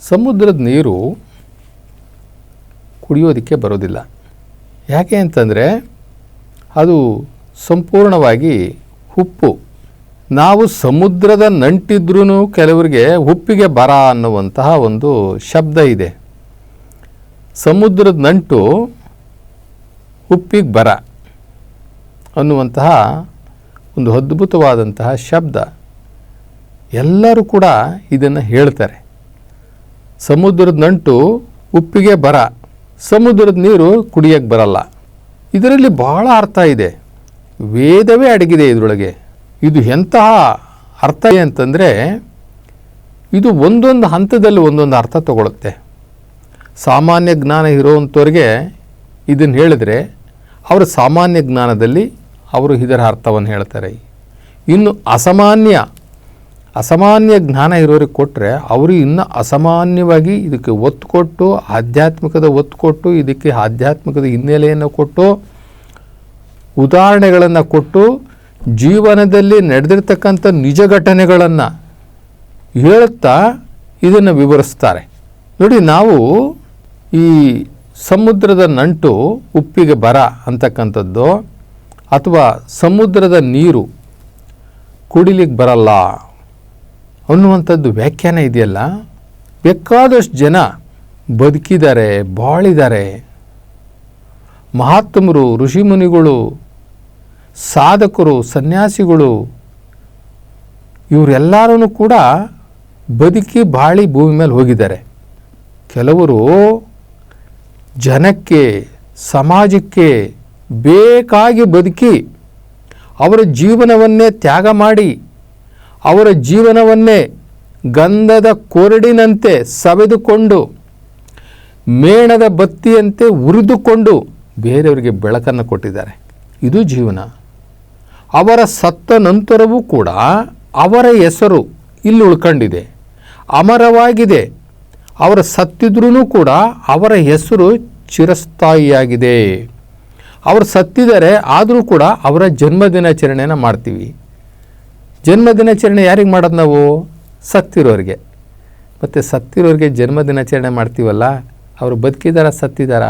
ಸಮುದ್ರದ ನೀರು ಕುಡಿಯೋದಕ್ಕೆ ಬರೋದಿಲ್ಲ. ಯಾಕೆ ಅಂತಂದರೆ ಅದು ಸಂಪೂರ್ಣವಾಗಿ ಉಪ್ಪು. ನಾವು ಸಮುದ್ರದ ನಂಟಿದ್ರೂ ಕೆಲವರಿಗೆ ಉಪ್ಪಿಗೆ ಬರ ಅನ್ನುವಂತಹ ಒಂದು ಶಬ್ದ ಇದೆ. ಸಮುದ್ರದ ನಂಟು ಉಪ್ಪಿಗೆ ಬರ ಅನ್ನುವಂತಹ ಒಂದು ಅದ್ಭುತವಾದಂತಹ ಶಬ್ದ. ಎಲ್ಲರೂ ಕೂಡ ಇದನ್ನು ಹೇಳ್ತಾರೆ. ಸಮುದ್ರದ ನಂಟು ಉಪ್ಪಿಗೆ ಬರ, ಸಮುದ್ರದ ನೀರು ಕುಡಿಯೋಕ್ಕೆ ಬರಲ್ಲ. ಇದರಲ್ಲಿ ಬಹಳ ಅರ್ಥ ಇದೆ. ವೇದವೇ ಅಡಗಿದೆ ಇದರೊಳಗೆ. ಇದು ಎಂತಹ ಅರ್ಥ ಅಂತಂದರೆ ಇದು ಒಂದೊಂದು ಹಂತದಲ್ಲಿ ಒಂದೊಂದು ಅರ್ಥ ತಗೊಳುತ್ತೆ. ಸಾಮಾನ್ಯ ಜ್ಞಾನ ಇರೋವಂಥವ್ರಿಗೆ ಇದನ್ನು ಹೇಳಿದ್ರೆ ಅವರ ಸಾಮಾನ್ಯ ಜ್ಞಾನದಲ್ಲಿ ಅವರು ಇದರ ಅರ್ಥವನ್ನು ಹೇಳ್ತಾರೆ. ಇನ್ನು ಅಸಾಮಾನ್ಯ ಜ್ಞಾನ ಇರೋರಿಗೆ ಕೊಟ್ಟರೆ ಅವರು ಇನ್ನೂ ಅಸಾಮಾನ್ಯವಾಗಿ ಇದಕ್ಕೆ ಒತ್ತು ಕೊಟ್ಟು, ಆಧ್ಯಾತ್ಮಿಕದ ಒತ್ತು ಕೊಟ್ಟು, ಇದಕ್ಕೆ ಆಧ್ಯಾತ್ಮಿಕದ ಹಿನ್ನೆಲೆಯನ್ನು ಕೊಟ್ಟು, ಉದಾಹರಣೆಗಳನ್ನು ಕೊಟ್ಟು, ಜೀವನದಲ್ಲಿ ನಡೆದಿರ್ತಕ್ಕಂಥ ನಿಜ ಘಟನೆಗಳನ್ನು ಹೇಳುತ್ತಾ ಇದನ್ನು ವಿವರಿಸ್ತಾರೆ. ನೋಡಿ, ನಾವು ಈ ಸಮುದ್ರದ ನಂಟು ಉಪ್ಪಿಗೆ ಬರ ಅಂತಕ್ಕಂಥದ್ದು ಅಥವಾ ಸಮುದ್ರದ ನೀರು ಕುಡಿಲಿಕ್ಕೆ ಬರಲ್ಲ ಅನ್ನುವಂಥದ್ದು ವ್ಯಾಖ್ಯಾನ ಇದೆಯಲ್ಲ, ಬೇಕಾದಷ್ಟು ಜನ ಬದುಕಿದ್ದಾರೆ, ಬಾಳಿದ್ದಾರೆ. ಮಹಾತ್ಮರು, ಋಷಿಮುನಿಗಳು, ಸಾಧಕರು, ಸನ್ಯಾಸಿಗಳು ಇವರೆಲ್ಲರೂ ಕೂಡ ಬದುಕಿ ಬಾಳಿ ಭೂಮಿ ಮೇಲೆ ಹೋಗಿದ್ದಾರೆ. ಕೆಲವರು ಜನಕ್ಕೆ, ಸಮಾಜಕ್ಕೆ ಬೇಕಾಗಿ ಬದುಕಿ ಅವರ ಜೀವನವನ್ನೇ ತ್ಯಾಗ ಮಾಡಿ, ಅವರ ಜೀವನವನ್ನೇ ಗಂಧದ ಕೊರಡಿನಂತೆ ಸವೆದುಕೊಂಡು, ಮೇಣದ ಬತ್ತಿಯಂತೆ ಉರಿದುಕೊಂಡು ಬೇರೆಯವರಿಗೆ ಬೆಳಕನ್ನು ಕೊಟ್ಟಿದ್ದಾರೆ. ಇದು ಜೀವನ. ಅವರ ಸತ್ತ ನಂತರವೂ ಕೂಡ ಅವರ ಹೆಸರು ಇಲ್ಲಿ ಉಳ್ಕೊಂಡಿದೆ, ಅಮರವಾಗಿದೆ. ಅವರು ಸತ್ತಿದ್ರೂ ಕೂಡ ಅವರ ಹೆಸರು ಚಿರಸ್ಥಾಯಿಯಾಗಿದೆ. ಅವರು ಸತ್ತಿದ್ದಾರೆ, ಆದರೂ ಕೂಡ ಅವರ ಜನ್ಮದಿನಾಚರಣೆಯನ್ನು ಮಾಡ್ತೀವಿ. ಜನ್ಮದಿನಾಚರಣೆ ಯಾರಿಗೆ ಮಾಡೋದು ನಾವು? ಸತ್ತಿರೋರಿಗೆ. ಮತ್ತು ಸತ್ತಿರೋರಿಗೆ ಜನ್ಮದಿನಾಚರಣೆ ಮಾಡ್ತೀವಲ್ಲ, ಅವರು ಬದುಕಿದಾರ ಸತ್ತಿದಾರ?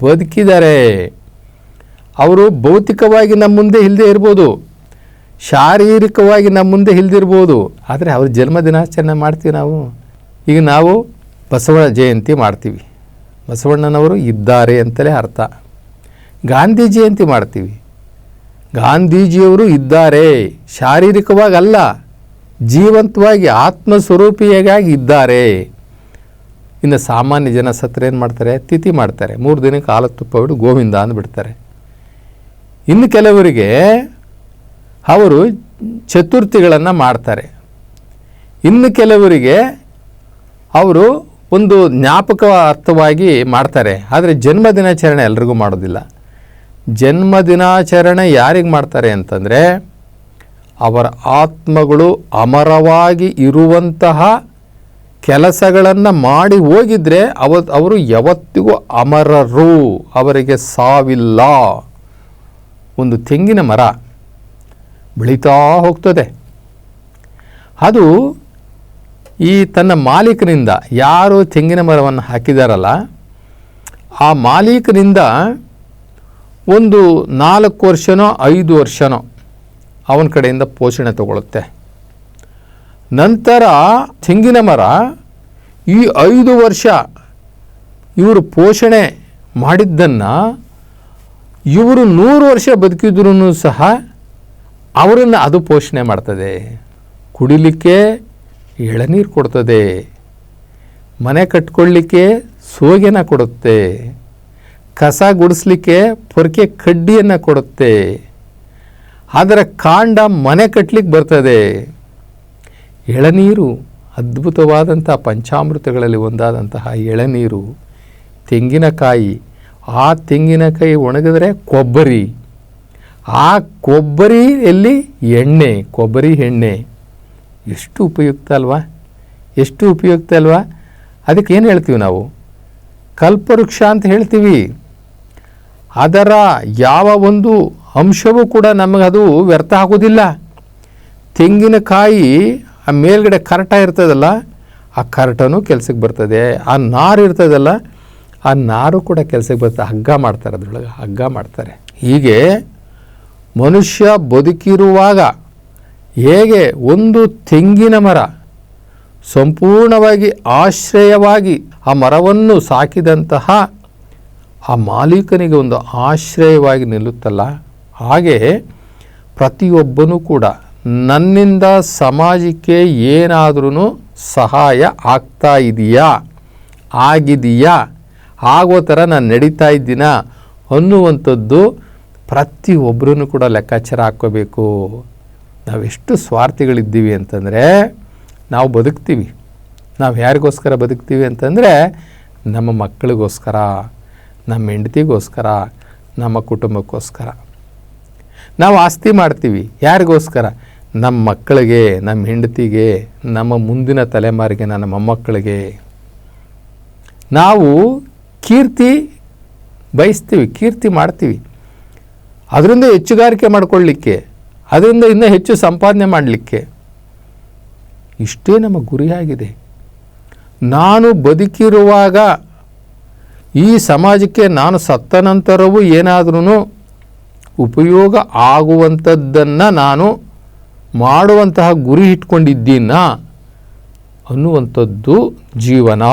ಬದುಕಿದ್ದಾರೆ. ಅವರು ಭೌತಿಕವಾಗಿ ನಮ್ಮ ಮುಂದೆ ಇಲ್ಲದೆ ಇರ್ಬೋದು, ಶಾರೀರಿಕವಾಗಿ ನಮ್ಮ ಮುಂದೆ ಇಲ್ದಿರ್ಬೋದು, ಆದರೆ ಅವ್ರ ಜನ್ಮದಿನಾಚರಣೆ ಮಾಡ್ತೀವಿ ನಾವು. ಈಗ ನಾವು ಬಸವ ಜಯಂತಿ ಮಾಡ್ತೀವಿ, ಬಸವಣ್ಣನವರು ಇದ್ದಾರೆ ಅಂತಲೇ ಅರ್ಥ. ಗಾಂಧಿ ಜಯಂತಿ ಮಾಡ್ತೀವಿ, ಗಾಂಧೀಜಿಯವರು ಇದ್ದಾರೆ, ಶಾರೀರಿಕವಾಗಿ ಅಲ್ಲ, ಜೀವಂತವಾಗಿ ಆತ್ಮಸ್ವರೂಪಿಯಾಗಿ ಇದ್ದಾರೆ. ಇನ್ನು ಸಾಮಾನ್ಯ ಜನ ಸತ್ರ ಏನು ಮಾಡ್ತಾರೆ? ತಿಥಿ ಮಾಡ್ತಾರೆ, 3 ದಿನಕ್ಕೆ ಹಾಲು ತುಪ್ಪ ಬಿಟ್ಟು ಗೋವಿಂದ ಅಂದ್ಬಿಡ್ತಾರೆ. ಇನ್ನು ಕೆಲವರಿಗೆ ಅವರು ಚತುರ್ಥಿಗಳನ್ನು ಮಾಡ್ತಾರೆ. ಇನ್ನು ಕೆಲವರಿಗೆ ಅವರು ಒಂದು ಜ್ಞಾಪಕಾರ್ಥವಾಗಿ ಮಾಡ್ತಾರೆ. ಆದರೆ ಜನ್ಮದಿನಾಚರಣೆ ಎಲ್ರಿಗೂ ಮಾಡೋದಿಲ್ಲ. ಜನ್ಮದಿನಾಚರಣೆ ಯಾರಿಗೆ ಮಾಡ್ತಾರೆ ಅಂತಂದರೆ, ಅವರ ಆತ್ಮಗಳು ಅಮರವಾಗಿ ಇರುವಂತಹ ಕೆಲಸಗಳನ್ನು ಮಾಡಿ ಹೋಗಿದ್ರೆ ಅವರು ಯಾವತ್ತಿಗೂ ಅಮರರು, ಅವರಿಗೆ ಸಾವಿಲ್ಲ. ಒಂದು ತೆಂಗಿನ ಮರ ಬೆಳೀತಾ ಹೋಗ್ತದೆ. ಅದು ಈ ತನ್ನ ಮಾಲೀಕನಿಂದ, ಯಾರು ತೆಂಗಿನ ಮರವನ್ನು ಹಾಕಿದಾರಲ್ಲ ಆ ಮಾಲೀಕನಿಂದ ಒಂದು 4 ವರ್ಷನೋ 5 ವರ್ಷನೋ ಅವನ ಕಡೆಯಿಂದ ಪೋಷಣೆ ತಗೊಳುತ್ತೆ. ನಂತರ ತೆಂಗಿನ ಮರ ಈ 5 ವರ್ಷ ಇವರು ಪೋಷಣೆ ಮಾಡಿದ್ದನ್ನು ಇವರು 100 ವರ್ಷ ಬದುಕಿದ್ರೂ ಸಹ ಅವರನ್ನು ಅದು ಪೋಷಣೆ ಮಾಡ್ತದೆ. ಕುಡಿಲಿಕ್ಕೆ ಎಳನೀರು ಕೊಡ್ತದೆ, ಮನೆ ಕಟ್ಕೊಳ್ಳಿಕ್ಕೆ ಸೋಗೆನ ಕೊಡುತ್ತೆ, ಕಸ ಗುಡಿಸ್ಲಿಕ್ಕೆ ಪೊರಕೆ ಕಡ್ಡಿಯನ್ನು ಕೊಡುತ್ತೆ, ಅದರ ಕಾಂಡ ಮನೆ ಕಟ್ಟಲಿಕ್ಕೆ ಬರ್ತದೆ. ಎಳನೀರು ಅದ್ಭುತವಾದಂಥ ಪಂಚಾಮೃತಗಳಲ್ಲಿ ಒಂದಾದಂತಹ ಎಳನೀರು, ತೆಂಗಿನಕಾಯಿ, ಆ ತೆಂಗಿನಕಾಯಿ ಒಣಗಿದ್ರೆ ಕೊಬ್ಬರಿ, ಆ ಕೊಬ್ಬರಿಯಲ್ಲಿ ಎಣ್ಣೆ, ಕೊಬ್ಬರಿ ಎಣ್ಣೆ. ಎಷ್ಟು ಉಪಯುಕ್ತ ಅಲ್ವಾ, ಎಷ್ಟು ಉಪಯುಕ್ತ ಅಲ್ವಾ. ಅದಕ್ಕೆ ಏನು ಹೇಳ್ತೀವಿ ನಾವು? ಕಲ್ಪವೃಕ್ಷ ಅಂತ ಹೇಳ್ತೀವಿ. ಅದರ ಯಾವ ಒಂದು ಅಂಶವೂ ಕೂಡ ನಮಗದು ವ್ಯರ್ಥ ಆಗೋದಿಲ್ಲ. ತೆಂಗಿನಕಾಯಿ ಆ ಮೇಲ್ಗಡೆ ಕರಟ ಇರ್ತದಲ್ಲ, ಆ ಕರ್ಟನು ಕೆಲಸಕ್ಕೆ ಬರ್ತದೆ, ಆ ನಾರು ಇರ್ತದಲ್ಲ ಆ ನಾರು ಕೂಡ ಕೆಲಸಕ್ಕೆ ಬರ್ತದೆ. ಹಗ್ಗ ಮಾಡ್ತಾರೆ, ಅದರೊಳಗೆ ಹಗ್ಗ ಮಾಡ್ತಾರೆ. ಹೀಗೆ ಮನುಷ್ಯ ಬದುಕಿರುವಾಗ ಹೇಗೆ ಒಂದು ತೆಂಗಿನ ಮರ ಸಂಪೂರ್ಣವಾಗಿ ಆಶ್ರಯವಾಗಿ ಆ ಮರವನ್ನು ಸಾಕಿದಂತಹ ಆ ಮಾಲೀಕನಿಗೆ ಒಂದು ಆಶ್ರಯವಾಗಿ ನಿಲ್ಲುತ್ತಲ್ಲ, ಹಾಗೆ ಪ್ರತಿಯೊಬ್ಬನೂ ಕೂಡ ನನ್ನಿಂದ ಸಮಾಜಕ್ಕೆ ಏನಾದ್ರೂ ಸಹಾಯ ಆಗ್ತಾ ಇದೆಯಾ, ಆಗಿದೆಯಾ, ಆಗೋ ಥರ ನಾನು ನಡೀತಾ ಇದ್ದೀನ ಅನ್ನುವಂಥದ್ದು ಪ್ರತಿಯೊಬ್ಬರೂ ಕೂಡ ಲೆಕ್ಕಾಚಾರ ಹಾಕ್ಕೋಬೇಕು. ನಾವೆಷ್ಟು ಸ್ವಾರ್ಥಿಗಳಿದ್ದೀವಿ ಅಂತಂದರೆ, ನಾವು ಬದುಕ್ತೀವಿ, ನಾವು ಯಾರಿಗೋಸ್ಕರ ಬದುಕ್ತೀವಿ ಅಂತಂದರೆ ನಮ್ಮ ಮಕ್ಕಳಿಗೋಸ್ಕರ, ನಮ್ಮ ಹೆಂಡತಿಗೋಸ್ಕರ, ನಮ್ಮ ಕುಟುಂಬಕ್ಕೋಸ್ಕರ. ನಾವು ಆಸ್ತಿ ಮಾಡ್ತೀವಿ ಯಾರಿಗೋಸ್ಕರ? ನಮ್ಮ ಮಕ್ಕಳಿಗೆ, ನಮ್ಮ ಹೆಂಡತಿಗೆ, ನಮ್ಮ ಮುಂದಿನ ತಲೆಮಾರಿಗೆ, ನನ್ನ ಮೊಮ್ಮಕ್ಕಳಿಗೆ. ನಾವು ಕೀರ್ತಿ ಬಯಸ್ತೀವಿ, ಕೀರ್ತಿ ಮಾಡ್ತೀವಿ, ಅದರಿಂದ ಹೆಚ್ಚುಗಾರಿಕೆ ಮಾಡಿಕೊಳ್ಳಲಿಕ್ಕೆ, ಅದರಿಂದ ಇನ್ನೂ ಹೆಚ್ಚು ಸಂಪಾದನೆ ಮಾಡಲಿಕ್ಕೆ. ಇಷ್ಟೇ ನಮ್ಮ ಗುರಿಯಾಗಿದೆ. ನಾನು ಬದುಕಿರುವಾಗ ಈ ಸಮಾಜಕ್ಕೆ ನಾನು ಸತ್ತ ನಂತರವೂ ಏನಾದ್ರೂ ಉಪಯೋಗ ಆಗುವಂಥದ್ದನ್ನು ನಾನು ಮಾಡುವಂತಹ ಗುರಿ ಇಟ್ಕೊಂಡಿದ್ದೀನ ಅನ್ನುವಂಥದ್ದು ಜೀವನ.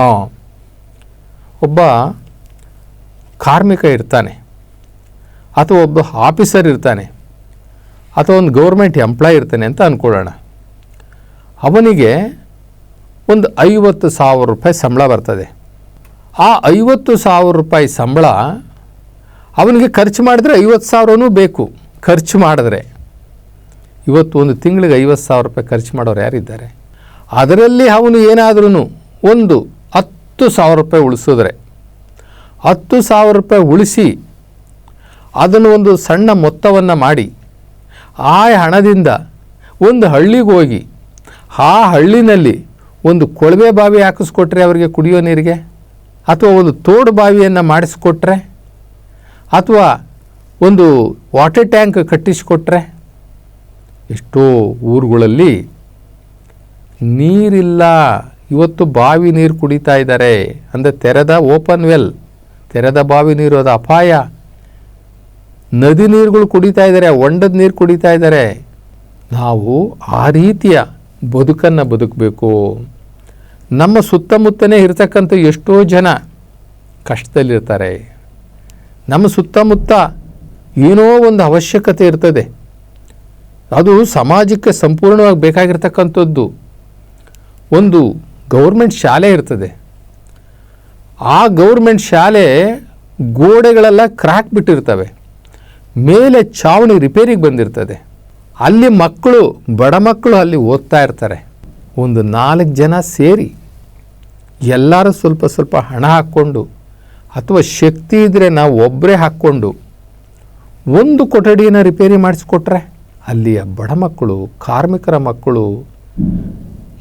ಒಬ್ಬ ಕಾರ್ಮಿಕ ಇರ್ತಾನೆ, ಅಥವಾ ಒಬ್ಬ ಆಫೀಸರ್ ಇರ್ತಾನೆ, ಅಥವಾ ಒಂದು ಗೌರ್ಮೆಂಟ್ ಎಂಪ್ಲಾಯ್ ಇರ್ತಾನೆ ಅಂತ ಅಂದ್ಕೊಳ್ಳೋಣ. ಅವನಿಗೆ ಒಂದು 50,000 ರೂಪಾಯಿ ಸಂಬಳ ಬರ್ತದೆ. ಆ 50,000 ರೂಪಾಯಿ ಸಂಬಳ ಅವನಿಗೆ ಖರ್ಚು ಮಾಡಿದ್ರೆ 50,000 ಬೇಕು. ಖರ್ಚು ಮಾಡಿದ್ರೆ ಇವತ್ತು ಒಂದು ತಿಂಗಳಿಗೆ 50,000 ರೂಪಾಯಿ ಖರ್ಚು ಮಾಡೋರು ಯಾರಿದ್ದಾರೆ? ಅದರಲ್ಲಿ ಅವನು ಏನಾದ್ರೂ ಒಂದು 10,000 ರೂಪಾಯಿ ಉಳಿಸಿದ್ರೆ, 10,000 ರೂಪಾಯಿ ಉಳಿಸಿ ಅದನ್ನು ಒಂದು ಸಣ್ಣ ಮೊತ್ತವನ್ನು ಮಾಡಿ ಆ ಹಣದಿಂದ ಒಂದು ಹಳ್ಳಿಗೆ ಹೋಗಿ ಆ ಹಳ್ಳಿನಲ್ಲಿ ಒಂದು ಕೊಳವೆ ಬಾವಿ ಹಾಕಿಸ್ಕೊಟ್ರೆ ಅವರಿಗೆ ಕುಡಿಯೋ ನೀರಿಗೆ, ಅಥವಾ ಒಂದು ತೋಡು ಬಾವಿಯನ್ನು ಮಾಡಿಸ್ಕೊಟ್ರೆ, ಅಥವಾ ಒಂದು ವಾಟರ್ ಟ್ಯಾಂಕ್ ಕಟ್ಟಿಸಿಕೊಟ್ರೆ, ಎಷ್ಟೋ ಊರುಗಳಲ್ಲಿ ನೀರಿಲ್ಲ, ಇವತ್ತು ಬಾವಿ ನೀರು ಕುಡಿತಾ ಇದ್ದಾರೆ. ಅಂದರೆ ತೆರೆದ ಓಪನ್ ವೆಲ್, ತೆರೆದ ಬಾವಿ ನೀರು, ಅದು ಅಪಾಯ. ನದಿ ನೀರುಗಳು ಕುಡಿತಾ ಇದ್ದಾರೆ, ಹೊಂಡದ ನೀರು ಕುಡಿತಾ ಇದ್ದಾರೆ. ನಾವು ಆ ರೀತಿಯ ಬದುಕನ್ನು ಬದುಕಬೇಕು. ನಮ್ಮ ಸುತ್ತಮುತ್ತನೇ ಇರ್ತಕ್ಕಂಥ ಎಷ್ಟೋ ಜನ ಕಷ್ಟದಲ್ಲಿರ್ತಾರೆ. ನಮ್ಮ ಸುತ್ತಮುತ್ತ ಏನೋ ಒಂದು ಅವಶ್ಯಕತೆ ಇರ್ತದೆ, ಅದು ಸಮಾಜಕ್ಕೆ ಸಂಪೂರ್ಣವಾಗಿ ಬೇಕಾಗಿರ್ತಕ್ಕಂಥದ್ದು. ಒಂದು ಗೌರ್ಮೆಂಟ್ ಶಾಲೆ ಇರ್ತದೆ, ಆ ಗೌರ್ಮೆಂಟ್ ಶಾಲೆ ಗೋಡೆಗಳೆಲ್ಲ ಕ್ರ್ಯಾಕ್ ಬಿಟ್ಟಿರ್ತವೆ, ಮೇಲೆ ಚಾವಣಿ ರಿಪೇರಿಗೆ ಬಂದಿರ್ತದೆ. ಅಲ್ಲಿ ಮಕ್ಕಳು, ಬಡ ಮಕ್ಕಳು ಅಲ್ಲಿ ಓದ್ತಾ ಇರ್ತಾರೆ. ಒಂದು 4 ಜನ ಸೇರಿ ಎಲ್ಲರೂ ಸ್ವಲ್ಪ ಸ್ವಲ್ಪ ಹಣ ಹಾಕ್ಕೊಂಡು, ಅಥವಾ ಶಕ್ತಿ ಇದ್ದರೆ ನಾವು ಒಬ್ಬರೇ ಹಾಕ್ಕೊಂಡು ಒಂದು ಕೊಠಡಿಯನ್ನು ರಿಪೇರಿ ಮಾಡಿಸ್ಕೊಟ್ರೆ, ಅಲ್ಲಿಯ ಬಡ ಮಕ್ಕಳು, ಕಾರ್ಮಿಕರ ಮಕ್ಕಳು,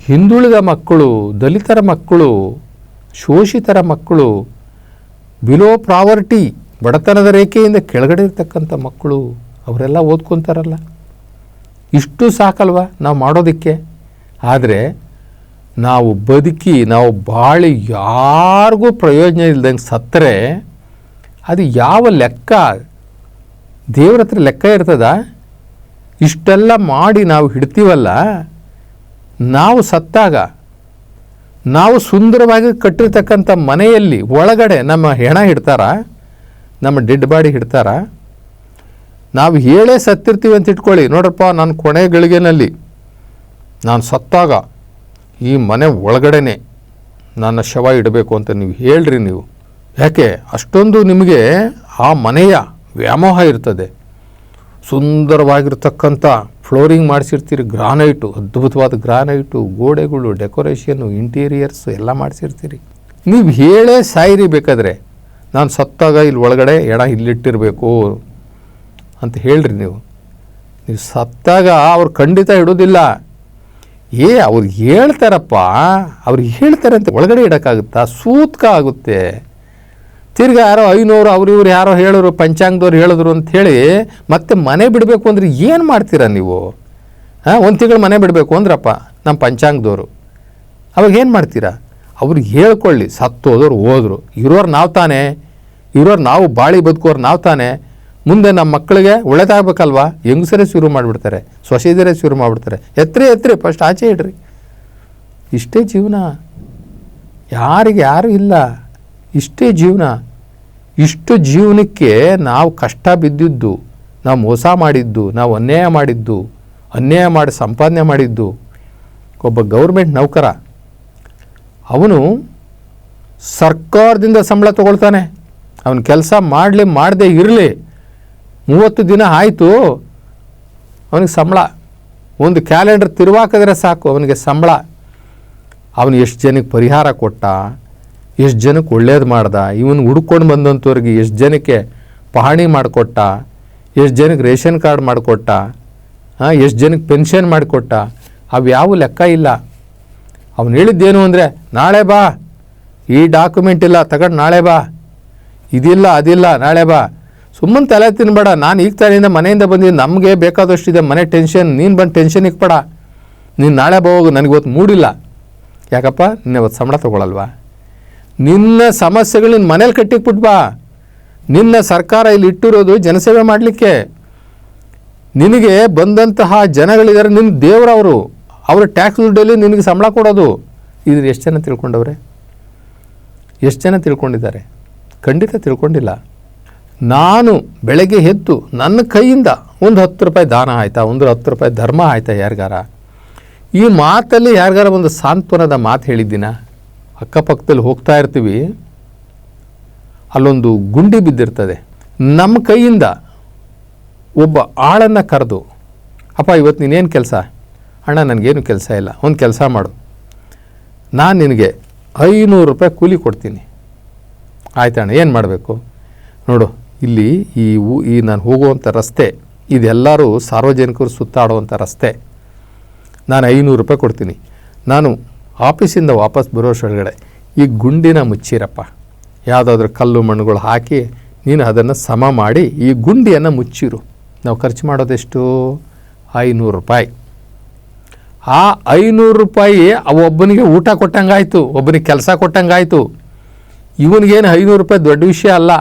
ಹಿಂದುಳಿದ ಮಕ್ಕಳು, ದಲಿತರ ಮಕ್ಕಳು, ಶೋಷಿತರ ಮಕ್ಕಳು, ಬಿಲೋ ಪ್ರಾವರ್ಟಿ, ಬಡತನದ ರೇಖೆಯಿಂದ ಕೆಳಗಡೆ ಇರ್ತಕ್ಕಂಥ ಮಕ್ಕಳು, ಅವರೆಲ್ಲ ಓದ್ಕೊತಾರಲ್ಲ. ಇಷ್ಟು ಸಾಕಲ್ವ ನಾವು ಮಾಡೋದಕ್ಕೆ? ಆದರೆ ನಾವು ಬದುಕಿ, ನಾವು ಬಾಳಿ ಯಾರಿಗೂ ಪ್ರಯೋಜನ ಇಲ್ದಂಗೆ ಸತ್ತರೆ ಅದು ಯಾವ ಲೆಕ್ಕ? ದೇವ್ರ ಹತ್ರ ಲೆಕ್ಕ ಇರ್ತದ? ಇಷ್ಟೆಲ್ಲ ಮಾಡಿ ನಾವು ಹಿಡ್ತೀವಲ್ಲ, ನಾವು ಸತ್ತಾಗ ನಾವು ಸುಂದರವಾಗಿ ಕಟ್ಟಿರ್ತಕ್ಕಂಥ ಮನೆಯಲ್ಲಿ ಒಳಗಡೆ ನಮ್ಮ ಹೆಣ ಇಡ್ತಾರ, ನಮ್ಮ ಡೆಡ್ ಬಾಡಿ ಇಡ್ತಾರ? ನಾವು ಹೇಳೇ ಸತ್ತಿರ್ತೀವಿ ಅಂತ ಇಟ್ಕೊಳ್ಳಿ, ನೋಡ್ರಪ್ಪ ನಾನು ಕೊನೆ ಗಳಿಗೆನಲ್ಲಿ ನಾನು ಸತ್ತಾಗ ಈ ಮನೆ ಒಳಗಡೆನೆ ನನ್ನ ಶವ ಇಡಬೇಕು ಅಂತ ನೀವು ಹೇಳ್ರಿ. ನೀವು ಯಾಕೆ ಅಷ್ಟೊಂದು ನಿಮಗೆ ಆ ಮನೆಯ ವ್ಯಾಮೋಹ ಇರ್ತದೆ. ಸುಂದರವಾಗಿರ್ತಕ್ಕಂಥ ಫ್ಲೋರಿಂಗ್ ಮಾಡಿಸಿರ್ತೀರಿ, ಗ್ರಾನೈಟು, ಅದ್ಭುತವಾದ ಗ್ರಾನೈಟು, ಗೋಡೆಗಳು, ಡೆಕೋರೇಷನ್ನು, ಇಂಟೀರಿಯರ್ಸು ಎಲ್ಲ ಮಾಡಿಸಿರ್ತೀರಿ. ನೀವು ಹೇಳೇ ಸಾಯಿರಿ ಬೇಕಾದರೆ, ನಾನು ಸತ್ತಾಗ ಇಲ್ಲಿ ಒಳಗಡೆ ಎಣ ಇಲ್ಲಿಟ್ಟಿರಬೇಕು ಅಂತ ಹೇಳ್ರಿ. ನೀವು ಸತ್ತಾಗ ಅವ್ರು ಖಂಡಿತ ಇಡೋದಿಲ್ಲ. ಅವ್ರು ಹೇಳ್ತಾರಪ್ಪ, ಅವ್ರು ಹೇಳ್ತಾರೆ ಅಂತ ಒಳಗಡೆ ಇಡೋಕ್ಕಾಗುತ್ತಾ? ಸೂತ್ಕ ಆಗುತ್ತೆ. ತಿರ್ಗಿ ಯಾರೋ 500 ಅವ್ರು ಯಾರೋ ಹೇಳೋರು, ಪಂಚಾಂಗದವ್ರು ಹೇಳಿದ್ರು ಅಂಥೇಳಿ ಮತ್ತೆ ಮನೆ ಬಿಡಬೇಕು ಅಂದರೆ ಏನು ಮಾಡ್ತೀರಾ ನೀವು? 1 ತಿಂಗಳು ಮನೆ ಬಿಡಬೇಕು ಅಂದ್ರಪ್ಪ ನಮ್ಮ ಪಂಚಾಂಗದವರು, ಅವಾಗ ಏನು ಮಾಡ್ತೀರಾ? ಅವ್ರಿಗೆ ಹೇಳ್ಕೊಳ್ಳಿ, ಸತ್ತು ಹೋದವ್ರು ಹೋದರು, ಇರೋರು ನಾವು ತಾನೇ, ಇರೋರು ನಾವು ಬಾಳಿ ಬದುಕೋರು ನಾವು ತಾನೇ, ಮುಂದೆ ನಮ್ಮ ಮಕ್ಕಳಿಗೆ ಒಳ್ಳೇದಾಗಬೇಕಲ್ವಾ? ಹೆಂಗಸರೇ ಶುರು ಮಾಡಿಬಿಡ್ತಾರೆ, ಸೊಸೆದರೇ ಶುರು ಮಾಡಿಬಿಡ್ತಾರೆ. ಎತ್ತರಿ ಫಸ್ಟ್ ಆಚೆ ಇಡ್ರಿ. ಇಷ್ಟೇ ಜೀವನ, ಯಾರಿಗೆ ಯಾರೂ ಇಲ್ಲ, ಇಷ್ಟೇ ಜೀವನ. ಇಷ್ಟು ಜೀವನಕ್ಕೆ ನಾವು ಕಷ್ಟ ಬಿದ್ದಿದ್ದು, ನಾವು ಮೋಸ ಮಾಡಿದ್ದು, ನಾವು ಅನ್ಯಾಯ ಮಾಡಿದ್ದು, ಅನ್ಯಾಯ ಮಾಡಿ ಸಂಪಾದನೆ ಮಾಡಿದ್ದು. ಒಬ್ಬ ಗೌರ್ಮೆಂಟ್ ನೌಕರ, ಅವನು ಸರ್ಕಾರದಿಂದ ಸಂಬಳ ತೊಗೊಳ್ತಾನೆ. ಅವನ ಕೆಲಸ ಮಾಡದೇ ಇರಲಿ, 30 ದಿನ ಆಯಿತು ಅವನಿಗೆ ಸಂಬಳ. ಒಂದು ಕ್ಯಾಲೆಂಡರ್ ತಿರುವಾಕಿದ್ರೆ ಸಾಕು ಅವನಿಗೆ ಸಂಬಳ. ಅವನು ಎಷ್ಟು ಜನಕ್ಕೆ ಪರಿಹಾರ ಕೊಟ್ಟ, ಎಷ್ಟು ಜನಕ್ಕೆ ಒಳ್ಳೇದು ಮಾಡ್ದ, ಇವನು ಹುಡ್ಕೊಂಡು ಬಂದಂಥವ್ರಿಗೆ ಎಷ್ಟು ಜನಕ್ಕೆ ಪಹಣಿ ಮಾಡಿಕೊಟ್ಟ, ಎಷ್ಟು ಜನಕ್ಕೆ ರೇಷನ್ ಕಾರ್ಡ್ ಮಾಡಿಕೊಟ್ಟ, ಎಷ್ಟು ಜನಕ್ಕೆ ಪೆನ್ಷನ್ ಮಾಡಿಕೊಟ್ಟ, ಅವು ಯಾವ ಲೆಕ್ಕ ಇಲ್ಲ. ಅವನು ಹೇಳಿದ್ದೇನು ಅಂದರೆ, ನಾಳೆ ಬಾ, ಈ ಡಾಕ್ಯುಮೆಂಟ್ ಇಲ್ಲ ತಗೊಂಡು ನಾಳೆ ಬಾ, ಇದಿಲ್ಲ ಅದಿಲ್ಲ ನಾಳೆ ಬಾ. ಸುಮ್ಮನೆ ತಲೆ ತಿನ್ಬೇಡ, ನಾನು ಈಗ ತಾನಿಂದ ಮನೆಯಿಂದ ಬಂದಿದ್ದು, ನಮಗೆ ಬೇಕಾದಷ್ಟಿದೆ ಮನೆ ಟೆನ್ಷನ್, ನೀನು ಬಂದು ಟೆನ್ಷನ್ ಇಕ್ಬೇಡ, ನೀನು ನಾಳೆ ಹೋಗು, ನನಗಿವತ್ತು ಮೂಡಿಲ್ಲ. ಯಾಕಪ್ಪ? ನಿನ್ನೆ ಇವತ್ತು ಸಂಬಳ ತೊಗೊಳಲ್ವಾ? ನಿನ್ನ ಸಮಸ್ಯೆಗಳು ನಿನ್ನ ಮನೇಲಿ ಕಟ್ಟಿಕ್ಬಿಟ್ಟು ಬಾ. ನಿನ್ನ ಸರ್ಕಾರ ಇಲ್ಲಿ ಇಟ್ಟಿರೋದು ಜನಸೇವೆ ಮಾಡಲಿಕ್ಕೆ. ನಿನಗೆ ಬಂದಂತಹ ಜನಗಳಿದ್ದಾರೆ, ನಿನ್ನ ದೇವರವರು, ಅವರ ಟ್ಯಾಕ್ಸ್ ದುಡ್ಡಲ್ಲಿ ನಿನಗೆ ಸಂಬಳ ಕೊಡೋದು. ಇದ್ರ ಎಷ್ಟು ಜನ ತಿಳ್ಕೊಂಡವ್ರೆ? ಎಷ್ಟು ಜನ ತಿಳ್ಕೊಂಡಿದ್ದಾರೆ? ಖಂಡಿತ ತಿಳ್ಕೊಂಡಿಲ್ಲ. ನಾನು ಬೆಳಗ್ಗೆ ಎದ್ದು ನನ್ನ ಕೈಯಿಂದ ಒಂದು 10 ರೂಪಾಯಿ ದಾನ ಆಯಿತಾ, ಒಂದು 10 ರೂಪಾಯಿ ಧರ್ಮ ಆಯಿತಾ ಯಾರಿಗಾರ? ಈ ಮಾತಲ್ಲಿ ಯಾರಿಗಾರ ಒಂದು ಸಾಂತ್ವನದ ಮಾತು ಹೇಳಿದ್ದೀನ? ಅಕ್ಕಪಕ್ಕದಲ್ಲಿ ಹೋಗ್ತಾ ಇರ್ತೀವಿ, ಅಲ್ಲೊಂದು ಗುಂಡಿ ಬಿದ್ದಿರ್ತದೆ, ನಮ್ಮ ಕೈಯಿಂದ ಒಬ್ಬ ಆಳನ್ನು ಕರೆದು, ಅಪ್ಪ ಇವತ್ತು ನೀನೇನು ಕೆಲಸ? ಅಣ್ಣ ನನಗೇನು ಕೆಲಸ ಇಲ್ಲ, ಒಂದು ಕೆಲಸ ಮಾಡು, ನಾನು ನಿನಗೆ 500 ರೂಪಾಯಿ ಕೂಲಿ ಕೊಡ್ತೀನಿ. ಆಯ್ತಣ್ಣ, ಏನು ಮಾಡಬೇಕು? ನೋಡು, ಇಲ್ಲಿ ಈ ನಾನು ಹೋಗುವಂಥ ರಸ್ತೆ ಇದೆಲ್ಲರೂ ಸಾರ್ವಜನಿಕರು ಸುತ್ತಾಡುವಂಥ ರಸ್ತೆ, ನಾನು 500 ರೂಪಾಯಿ ಕೊಡ್ತೀನಿ. ನಾನು ಆಫೀಸಿಂದ ವಾಪಸ್ ಬರೋಷ್ಟೊಳಗಡೆ ಈ ಗುಂಡಿನ ಮುಚ್ಚಿರಪ್ಪ, ಯಾವುದಾದ್ರೂ ಕಲ್ಲು ಮಣ್ಣುಗಳು ಹಾಕಿ ನೀನು ಅದನ್ನು ಸಮ ಮಾಡಿ ಈ ಗುಂಡಿಯನ್ನು ಮುಚ್ಚಿರು. ನಾವು ಖರ್ಚು ಮಾಡೋದೆಷ್ಟು? 500 ರೂಪಾಯಿ. ಆ 500 ರೂಪಾಯಿ ಒಬ್ಬನಿಗೆ ಊಟ ಕೊಟ್ಟಂಗಾಯಿತು, ಒಬ್ಬನಿಗೆ ಕೆಲಸ ಕೊಟ್ಟಂಗಾಯಿತು. ಇವನಿಗೇನು 500 ರೂಪಾಯಿ ದೊಡ್ಡ ವಿಷಯ ಅಲ್ಲ.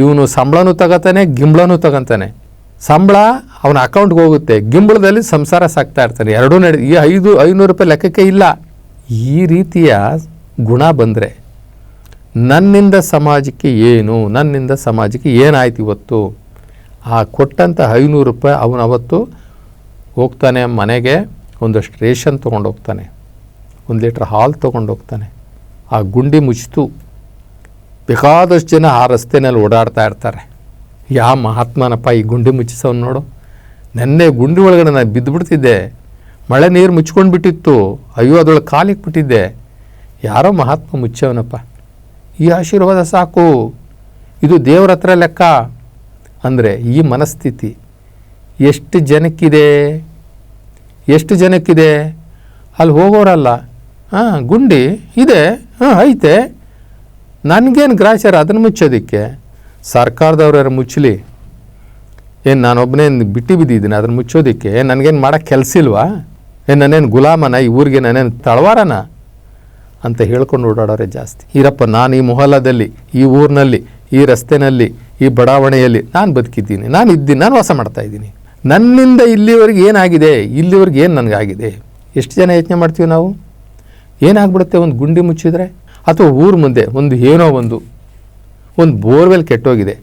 ಇವನು ಸಂಬಳನೂ ತಗೋತಾನೆ, ಗಿಂಬಳನೂ ತಗೊತಾನೆ. ಸಂಬಳ ಅವನ ಅಕೌಂಟ್ಗೆ ಹೋಗುತ್ತೆ, ಗಿಂಬಳದಲ್ಲಿ ಸಂಸಾರ ಸಾಕ್ತಾ ಇರ್ತಾನೆ. ಎರಡೂ ಈ 500 ರೂಪಾಯಿ ಲೆಕ್ಕಕ್ಕೆ ಇಲ್ಲ. ಈ ರೀತಿಯ ಗುಣ ಬಂದರೆ ನನ್ನಿಂದ ಸಮಾಜಕ್ಕೆ ಏನು, ನನ್ನಿಂದ ಸಮಾಜಕ್ಕೆ ಏನಾಯ್ತು ಇವತ್ತು? ಆ ಕೊಟ್ಟಂಥ 500 ರೂಪಾಯಿ ಅವತ್ತು ಹೋಗ್ತಾನೆ ಮನೆಗೆ, ಒಂದಷ್ಟು ರೇಷನ್ ತೊಗೊಂಡು ಹೋಗ್ತಾನೆ, 1 ಲೀಟ್ರ್ ಹಾಲು ತೊಗೊಂಡು ಹೋಗ್ತಾನೆ. ಆ ಗುಂಡಿ ಮುಚ್ಚಿತು. ಬೇಕಾದಷ್ಟು ಜನ ಆ ರಸ್ತೆನಲ್ಲಿ ಓಡಾಡ್ತಾ ಇರ್ತಾರೆ. ಯಾವ ಮಹಾತ್ಮನಪ್ಪ ಈ ಗುಂಡಿ ಮುಚ್ಚಿಸೋನು ನೋಡು. ನೆನ್ನೆ ಗುಂಡಿ ಒಳಗಡೆ ನಾನು ಬಿದ್ದುಬಿಡ್ತಿದ್ದೆ, ಮಳೆ ನೀರು ಮುಚ್ಕೊಂಡು ಬಿಟ್ಟಿತ್ತು, ಅಯ್ಯೋ ಅದರೊಳಗೆ ಕಾಲಿಕ್ಬಿಟ್ಟಿದ್ದೆ. ಯಾರೋ ಮಹಾತ್ಮ ಮುಚ್ಚವನಪ್ಪ. ಈ ಆಶೀರ್ವಾದ ಸಾಕು, ಇದು ದೇವ್ರ ಹತ್ರ ಲೆಕ್ಕ. ಅಂದರೆ ಈ ಮನಸ್ಥಿತಿ ಎಷ್ಟು ಜನಕ್ಕಿದೆ? ಎಷ್ಟು ಜನಕ್ಕಿದೆ? ಅಲ್ಲಿ ಹೋಗೋರಲ್ಲ, ಗುಂಡಿ ಇದೆ, ಐತೆ, ನನಗೇನು ಗ್ರಾಚಾರ ಅದನ್ನು ಮುಚ್ಚೋದಕ್ಕೆ? ಸರ್ಕಾರದವ್ರು ಮುಚ್ಚಲಿ, ಏನು ನಾನೊಬ್ಬನೇ ಬಿಟ್ಟು ಬಿದ್ದಿದ್ದೀನಿ ಅದನ್ನು ಮುಚ್ಚೋದಕ್ಕೆ? ನನಗೇನು ಮಾಡೋಕ್ಕೆ ಕೆಲಸ ಇಲ್ವಾ? ನಾನೇನು ಗುಲಾಮನ, ಈ ಊರಿಗೆ ನಾನೇನು ತಳವಾರನ ಅಂತ ಹೇಳ್ಕೊಂಡು ಓಡಾಡೋರೆ ಜಾಸ್ತಿ. ಇರಪ್ಪ, ನಾನು ಈ ಮೊಹಲ್ಲಾದಲ್ಲಿ, ಈ ಊರಿನಲ್ಲಿ, ಈ ರಸ್ತೆಯಲ್ಲಿ, ಈ ಬಡಾವಣೆಯಲ್ಲಿ ನಾನು ಬದುಕಿದ್ದೀನಿ, ನಾನು ಇದ್ದೀನಿ, ನಾನು ವಾಸ ಮಾಡ್ತಾಯಿದ್ದೀನಿ. ನನ್ನಿಂದ ಇಲ್ಲಿವರೆಗೆ ಏನಾಗಿದೆ, ಇಲ್ಲಿವರೆಗೆ ಏನು ನನಗಾಗಿದೆ? ಎಷ್ಟು ಜನ ಯೋಚನೆ ಮಾಡ್ತೀವಿ ನಾವು? ಏನಾಗ್ಬಿಡುತ್ತೆ ಒಂದು ಗುಂಡಿ ಮುಚ್ಚಿದ್ರೆ? ಅಥವಾ ಊರ ಮುಂದೆ ಒಂದು ಬೋರ್ವೆಲ್ ಕೆಟ್ಟೋಗಿದೆ,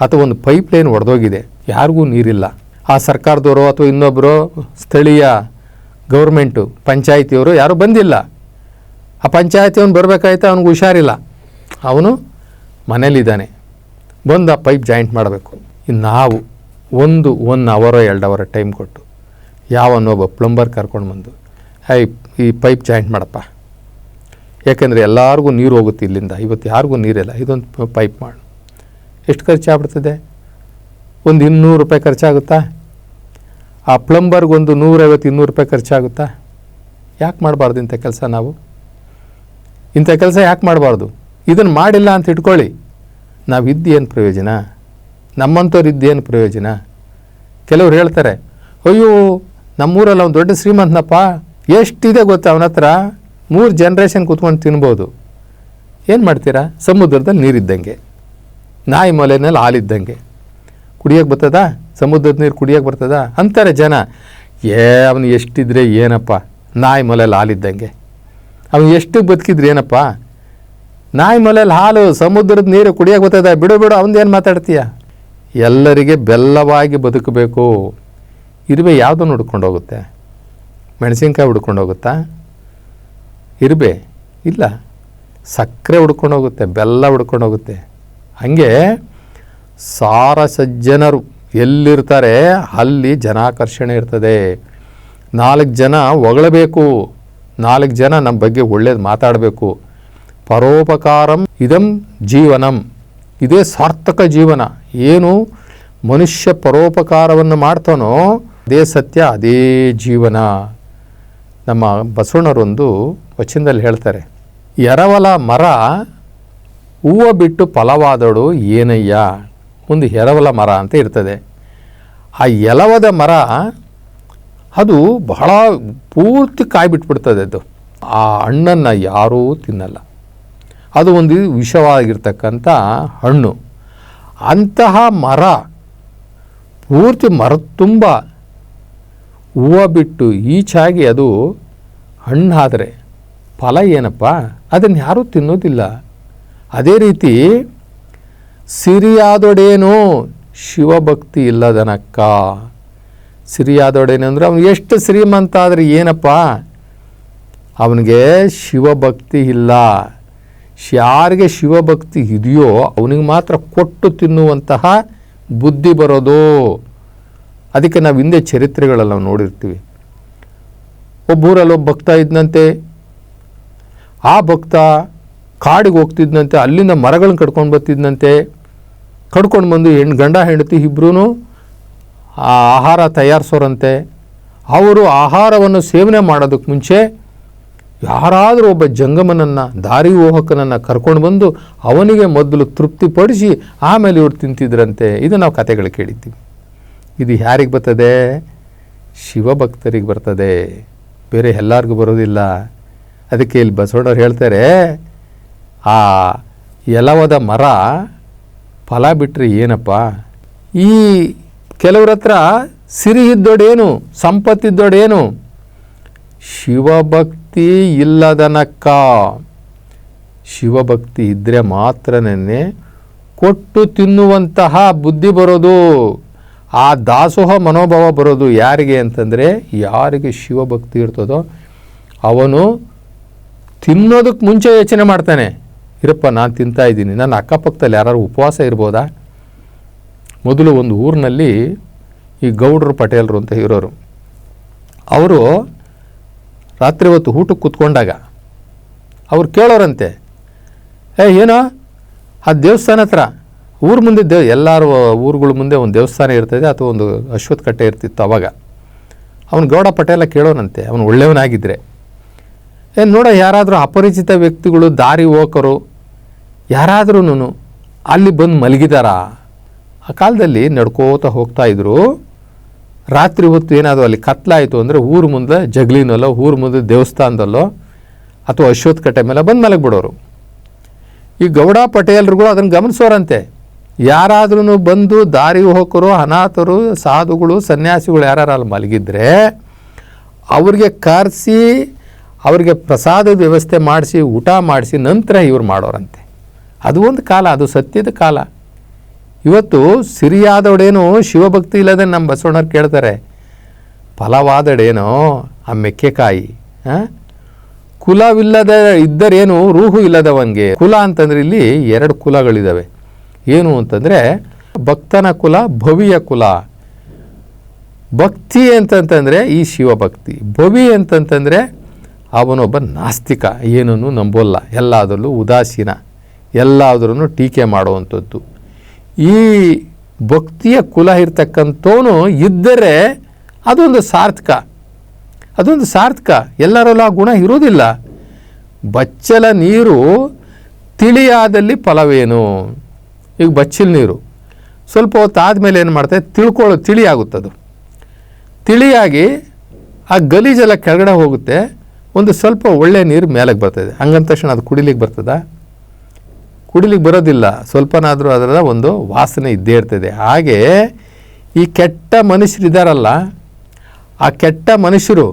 ಅಥವಾ ಒಂದು ಪೈಪ್ ಲೈನ್ ಒಡೆದೋಗಿದೆ, ಯಾರಿಗೂ ನೀರಿಲ್ಲ. ಆ ಸರ್ಕಾರದವರು ಅಥವಾ ಇನ್ನೊಬ್ಬರು ಸ್ಥಳೀಯ ಗೌರ್ಮೆಂಟು ಪಂಚಾಯಿತಿಯವರು ಯಾರೂ ಬಂದಿಲ್ಲ. ಆ ಪಂಚಾಯಿತಿಯವನು ಬರಬೇಕಾಯ್ತು, ಅವನಿಗೆ ಹುಷಾರಿಲ್ಲ, ಅವನು ಮನೇಲಿದ್ದಾನೆ, ಬಂದು ಆ ಪೈಪ್ ಜಾಯಿಂಟ್ ಮಾಡಬೇಕು. ಇನ್ನು ನಾವು 1 ಅವರೋ 2 ಅವರ್ ಟೈಮ್ ಕೊಟ್ಟು ಯಾವನ್ನೊಬ್ಬ ಪ್ಲಂಬರ್ ಕರ್ಕೊಂಡು ಬಂದು ಈ ಪೈಪ್ ಜಾಯಿಂಟ್ ಮಾಡಪ್ಪ, ಯಾಕೆಂದರೆ ಎಲ್ಲರಿಗೂ ನೀರು ಹೋಗುತ್ತೆ ಇಲ್ಲಿಂದ, ಇವತ್ತು ಯಾರಿಗೂ ನೀರಿಲ್ಲ, ಇದೊಂದು ಪೈಪ್ ಮಾಡು. ಎಷ್ಟು ಖರ್ಚಾಗ್ಬಿಡ್ತದೆ? ಒಂದು 200 ರೂಪಾಯಿ ಖರ್ಚಾಗುತ್ತಾ? ಆ ಪ್ಲಂಬರ್ಗೊಂದು 150-200 ರೂಪಾಯಿ ಖರ್ಚಾಗುತ್ತಾ? ಯಾಕೆ ಮಾಡಬಾರ್ದು ಇಂಥ ಕೆಲಸ? ನಾವು ಇಂಥ ಕೆಲಸ ಯಾಕೆ ಮಾಡಬಾರ್ದು? ಇದನ್ನು ಮಾಡಿಲ್ಲ ಅಂತ ಇಟ್ಕೊಳ್ಳಿ, ನಾವು ಇದ್ದೇನು ಪ್ರಯೋಜನ? ನಮ್ಮಂಥವ್ರು ಇದ್ದೇನು ಪ್ರಯೋಜನ? ಕೆಲವ್ರು ಹೇಳ್ತಾರೆ, ಅಯ್ಯೋ ನಮ್ಮೂರಲ್ಲಿ ಅವ್ನು ದೊಡ್ಡ ಶ್ರೀಮಂತನಪ್ಪ, ಎಷ್ಟಿದೆ ಗೊತ್ತಾ ಅವನ ಹತ್ರ, 3 ಜನ್ರೇಷನ್ ಕೂತ್ಕೊಂಡು ತಿನ್ಬೋದು. ಏನು ಮಾಡ್ತೀರಾ? ಸಮುದ್ರದಲ್ಲಿ ನೀರಿದ್ದಂಗೆ, ನಾಯಿ ಮೊಲೆನಲ್ಲಿ ಹಾಲಿದ್ದಂಗೆ. ಕುಡಿಯೋಕ್ಕೆ ಬರ್ತದಾ? ಸಮುದ್ರದ ನೀರು ಕುಡಿಯೋಕ್ಕೆ ಬರ್ತದಾ ಅಂತಾರೆ ಜನ. ಅವನು ಎಷ್ಟಿದ್ರೆ ಏನಪ್ಪ, ನಾಯಿ ಮೊಲೆಯಲ್ಲಿ ಹಾಲಿದ್ದಂಗೆ. ಅವನು ಎಷ್ಟು ಬದುಕಿದ್ರೆ ಏನಪ್ಪ, ನಾಯಿ ಮೊಲೆಯಲ್ಲಿ ಹಾಲು, ಸಮುದ್ರದ ನೀರು ಕುಡಿಯೋಕ್ಕೆ ಬರ್ತದ? ಬಿಡು ಅವನದೇನು ಮಾತಾಡ್ತೀಯ? ಎಲ್ಲರಿಗೆ ಬೆಲ್ಲವಾಗಿ ಬದುಕಬೇಕು. ಇರುವೆ ಯಾವುದನ್ನು ಹುಡ್ಕೊಂಡು ಹೋಗುತ್ತೆ? ಮೆಣಸಿನ್ಕಾಯಿ ಹುಡ್ಕೊಂಡು ಹೋಗುತ್ತಾ? ಇರುವೆ ಇಲ್ಲ, ಸಕ್ಕರೆ ಹುಡ್ಕೊಂಡು ಹೋಗುತ್ತೆ, ಬೆಲ್ಲ ಹುಡ್ಕೊಂಡು ಹೋಗುತ್ತೆ. ಹಾಗೆ ಸಾರ ಸಜ್ಜನರು ಎಲ್ಲಿರ್ತಾರೆ ಅಲ್ಲಿ ಜನಾಕರ್ಷಣೆ ಇರ್ತದೆ. 4 ಜನ ಹೊಗಳಬೇಕು, 4 ಜನ ನಮ್ಮ ಬಗ್ಗೆ ಒಳ್ಳೇದು ಮಾತಾಡಬೇಕು. ಪರೋಪಕಾರಂ ಇದಂ ಜೀವನಂ, ಇದೇ ಸಾರ್ಥಕ ಜೀವನ. ಏನು ಮನುಷ್ಯ ಪರೋಪಕಾರವನ್ನು ಮಾಡ್ತಾನೋ ಅದೇ ಸತ್ಯ, ಅದೇ ಜೀವನ. ನಮ್ಮ ಬಸವಣ್ಣರೊಂದು ವಚನದಲ್ಲಿ ಹೇಳ್ತಾರೆ, ಎರವಲ ಮರ ಹೂವು ಬಿಟ್ಟು ಫಲವಾದಳು ಏನಯ್ಯ. ಒಂದು ಎರವಲ ಮರ ಅಂತ ಇರ್ತದೆ. ಆ ಎಲವದ ಮರ ಅದು ಬಹಳ ಪೂರ್ತಿ ಕಾಯಿ ಬಿಟ್ಬಿಡ್ತದೆ. ಅದು ಆ ಹಣ್ಣನ್ನು ಯಾರೂ ತಿನ್ನಲ್ಲ. ಅದು ಒಂದು ವಿಷವಾಗಿರ್ತಕ್ಕಂಥ ಹಣ್ಣು. ಅಂತಹ ಮರ ಪೂರ್ತಿ ಮರದ ತುಂಬ ಹೂವು ಬಿಟ್ಟು ಈಚಾಗಿ ಅದು ಹಣ್ಣಾದರೆ ಫಲ ಏನಪ್ಪ? ಅದನ್ನು ಯಾರೂ ತಿನ್ನೋದಿಲ್ಲ. ಅದೇ ರೀತಿ ಸಿರಿಯಾದೊಡೇನು ಶಿವಭಕ್ತಿ ಇಲ್ಲದನಕ್ಕ. ಸಿರಿಯಾದೊಡೇನು ಅಂದರೆ ಅವನು ಎಷ್ಟು ಶ್ರೀಮಂತ ಆದರೆ ಏನಪ್ಪ, ಅವನಿಗೆ ಶಿವಭಕ್ತಿ ಇಲ್ಲ. ಯಾರಿಗೆ ಶಿವಭಕ್ತಿ ಇದೆಯೋ ಅವನಿಗೆ ಮಾತ್ರ ಕೊಟ್ಟು ತಿನ್ನುವಂತಹ ಬುದ್ಧಿ ಬರೋದು. ಅದಕ್ಕೆ ನಾವು ಹಿಂದೆ ಚರಿತ್ರೆಗಳಲ್ಲಿ ನಾವು ನೋಡಿರ್ತೀವಿ. ಒಬ್ಬೂರಲ್ಲಿ ಒಬ್ಬ ಭಕ್ತ ಇದ್ದಂತೆ. ಆ ಭಕ್ತ ಕಾಡಿಗೆ ಹೋಗ್ತಿದ್ದಂತೆ, ಅಲ್ಲಿಂದ ಮರಗಳನ್ನ ಕಡ್ಕೊಂಡು ಬರ್ತಿದ್ದಂತೆ. ಕಡ್ಕೊಂಡು ಬಂದು ಗಂಡ ಹೆಂಡತಿ ಇಬ್ಬರೂ ಆಹಾರ ತಯಾರಿಸೋರಂತೆ. ಅವರು ಆಹಾರವನ್ನು ಸೇವನೆ ಮಾಡೋದಕ್ಕೆ ಮುಂಚೆ ಯಾರಾದರೂ ಒಬ್ಬ ಜಂಗಮನನ್ನು, ದಾರಿ ಹೋಹಕನನ್ನು ಕರ್ಕೊಂಡು ಬಂದು ಅವನಿಗೆ ಮೊದಲು ತೃಪ್ತಿಪಡಿಸಿ ಆಮೇಲೆ ಇವ್ರು ತಿಂತಿದ್ರಂತೆ. ಇದು ನಾವು ಕಥೆಗಳು ಕೇಳಿದ್ದೀವಿ. ಇದು ಯಾರಿಗೆ ಬರ್ತದೆ? ಶಿವಭಕ್ತರಿಗೆ ಬರ್ತದೆ, ಬೇರೆ ಎಲ್ಲರಿಗೂ ಬರೋದಿಲ್ಲ. ಅದಕ್ಕೆ ಇಲ್ಲಿ ಬಸವಣ್ಣವ್ರು ಹೇಳ್ತಾರೆ, ಆ ಎಲವದ ಮರ ಫಲ ಬಿಟ್ಟರೆ ಏನಪ್ಪ? ಈ ಕೆಲವ್ರ ಹತ್ರ ಸಿರಿ ಇದ್ದೋಡೇನು, ಸಂಪತ್ತಿದ್ದೋಡೇನು? ಶಿವಭಕ್ತಿ ಇಲ್ಲದನಕ್ಕ. ಶಿವಭಕ್ತಿ ಇದ್ದರೆ ಮಾತ್ರನೇ ಕೊಟ್ಟು ತಿನ್ನುವಂತಹ ಬುದ್ಧಿ ಬರೋದು, ಆ ದಾಸೋಹ ಮನೋಭಾವ ಬರೋದು. ಯಾರಿಗೆ ಅಂತಂದರೆ, ಯಾರಿಗೆ ಶಿವಭಕ್ತಿ ಇರ್ತದೋ ಅವನು ತಿನ್ನೋದಕ್ಕೆ ಮುಂಚೆ ಯೋಚನೆ ಮಾಡ್ತಾನೆ, ಇರಪ್ಪ ನಾನು ತಿಂತಾ ಇದ್ದೀನಿ, ನನ್ನ ಅಕ್ಕಪಕ್ಕದಲ್ಲಿ ಯಾರು ಉಪವಾಸ ಇರ್ಬೋದಾ? ಮೊದಲು ಒಂದು ಊರಿನಲ್ಲಿ ಈ ಗೌಡ್ರು ಪಟೇಲರು ಅಂತ ಇರೋರು, ಅವರು ರಾತ್ರಿ ಹೊತ್ತು ಊಟಕ್ಕೆ ಕೂತ್ಕೊಂಡಾಗ ಅವ್ರು ಕೇಳೋರಂತೆ, ಏನೋ ಆ ದೇವಸ್ಥಾನ ಹತ್ರ ಊರ ಮುಂದೆ ಎಲ್ಲರೂ ಊರುಗಳ ಮುಂದೆ ಒಂದು ದೇವಸ್ಥಾನ ಇರ್ತದೆ ಅಥವಾ ಒಂದು ಅಶ್ವತ್ಥ ಕಟ್ಟೆ ಇರ್ತಿತ್ತು. ಅವಾಗ ಅವನು ಗೌಡ ಪಟೇಲ ಕೇಳೋನಂತೆ, ಅವನು ಒಳ್ಳೆಯವನಾಗಿದ್ದರೆ, ನೋಡ ಯಾರಾದರೂ ಅಪರಿಚಿತ ವ್ಯಕ್ತಿಗಳು, ದಾರಿ ಹೋಕರು ಯಾರಾದ್ರೂ ಅಲ್ಲಿ ಬಂದು ಮಲಗಿದಾರಾ? ಆ ಕಾಲದಲ್ಲಿ ನಡ್ಕೋತಾ ಹೋಗ್ತಾಯಿದ್ರು. ರಾತ್ರಿ ಹೊತ್ತು ಏನಾದರೂ ಅಲ್ಲಿ ಕತ್ಲಾಯಿತು ಅಂದರೆ ಊರು ಮುಂದೆ ಜಗ್ಲಿನಲ್ಲೋ, ಊರು ಮುಂದೆ ದೇವಸ್ಥಾನದಲ್ಲೋ ಅಥವಾ ಅಶ್ವತ್ಥ ಕಟ್ಟೆ ಮೇಲೆ ಬಂದು ಮಲಗಿಬಿಡೋರು. ಈ ಗೌಡ ಪಟೇಲರುಗಳು ಅದನ್ನು ಗಮನಿಸೋರಂತೆ. ಯಾರಾದ್ರೂ ಬಂದು ದಾರಿ ಹೋಕರು, ಅನಾಥರು, ಸಾಧುಗಳು, ಸನ್ಯಾಸಿಗಳು ಯಾರು ಅಲ್ಲಿ ಮಲಗಿದ್ರೆ ಅವ್ರಿಗೆ ಕರೆಸಿ ಅವ್ರಿಗೆ ಪ್ರಸಾದದ ವ್ಯವಸ್ಥೆ ಮಾಡಿಸಿ ಊಟ ಮಾಡಿಸಿ ನಂತರ ಇವ್ರು ಮಾಡೋರಂತೆ. ಅದು ಒಂದು ಕಾಲ, ಅದು ಸತ್ಯದ ಕಾಲ. ಇವತ್ತು ಸಿರಿಯಾದವಡೇನೋ ಶಿವಭಕ್ತಿ ಇಲ್ಲದೆ ನಮ್ಮ ಬಸವಣ್ಣವ್ರು ಕೇಳ್ತಾರೆ, ಫಲವಾದಡೇನೋ ಆ ಮೆಕ್ಕೆಕಾಯಿ. ಕುಲವಿಲ್ಲದ ಇದ್ದರೇನು ರೂಹು ಇಲ್ಲದವಂಗೆ. ಕುಲ ಅಂತಂದರೆ ಇಲ್ಲಿ 2 ಕುಲಗಳಿದ್ದಾವೆ. ಏನು ಅಂತಂದರೆ ಭಕ್ತನ ಕುಲ, ಭವಿಯ ಕುಲ. ಭಕ್ತಿ ಅಂತಂತಂದರೆ ಈ ಶಿವಭಕ್ತಿ. ಭವಿ ಅಂತಂತಂದರೆ ಅವನೊಬ್ಬ ನಾಸ್ತಿಕ, ಏನನ್ನು ನಂಬೋಲ್ಲ, ಎಲ್ಲದರಲ್ಲೂ ಉದಾಸೀನ, ಎಲ್ಲದರನ್ನು ಟೀಕೆ ಮಾಡುವಂಥದ್ದು. ಈ ಭಕ್ತಿಯ ಕುಲ ಇರ್ತಕ್ಕಂಥವನು ಇದ್ದರೆ ಅದೊಂದು ಸಾರ್ಥಕ, ಅದೊಂದು ಸಾರ್ಥಕ. ಎಲ್ಲರಲ್ಲೂ ಆ ಗುಣ ಇರೋದಿಲ್ಲ. ಬಚ್ಚಲ ನೀರು ತಿಳಿಯಾದಲ್ಲಿ ಫಲವೇನು? ಈಗ ಬಚ್ಚಲ ನೀರು ಸ್ವಲ್ಪ ಹೊತ್ತು ಆದಮೇಲೆ ಏನು ಮಾಡ್ತಾರೆ, ತಿಳಿಯಾಗುತ್ತದು. ತಿಳಿಯಾಗಿ ಆ ಗಲೀಜೆಲ್ಲ ಕೆಳಗಡೆ ಹೋಗುತ್ತೆ, ಒಂದು ಸ್ವಲ್ಪ ಒಳ್ಳೆ ನೀರು ಮೇಲಕ್ಕೆ ಬರ್ತದೆ. ಹಂಗಂದ ತಕ್ಷಣ ಅದು ಕುಡಿಲಿಕ್ಕೆ ಬರ್ತದ? ಕುಡಿಲಿಕ್ಕೆ ಬರೋದಿಲ್ಲ. ಸ್ವಲ್ಪನಾದರೂ ಅದರ ಒಂದು ವಾಸನೆ ಇದ್ದೇ ಇರ್ತದೆ. ಹಾಗೆ ಈ ಕೆಟ್ಟ ಮನುಷ್ಯರಿದ್ದಾರಲ್ಲ, ಆ ಕೆಟ್ಟ ಮನುಷ್ಯರು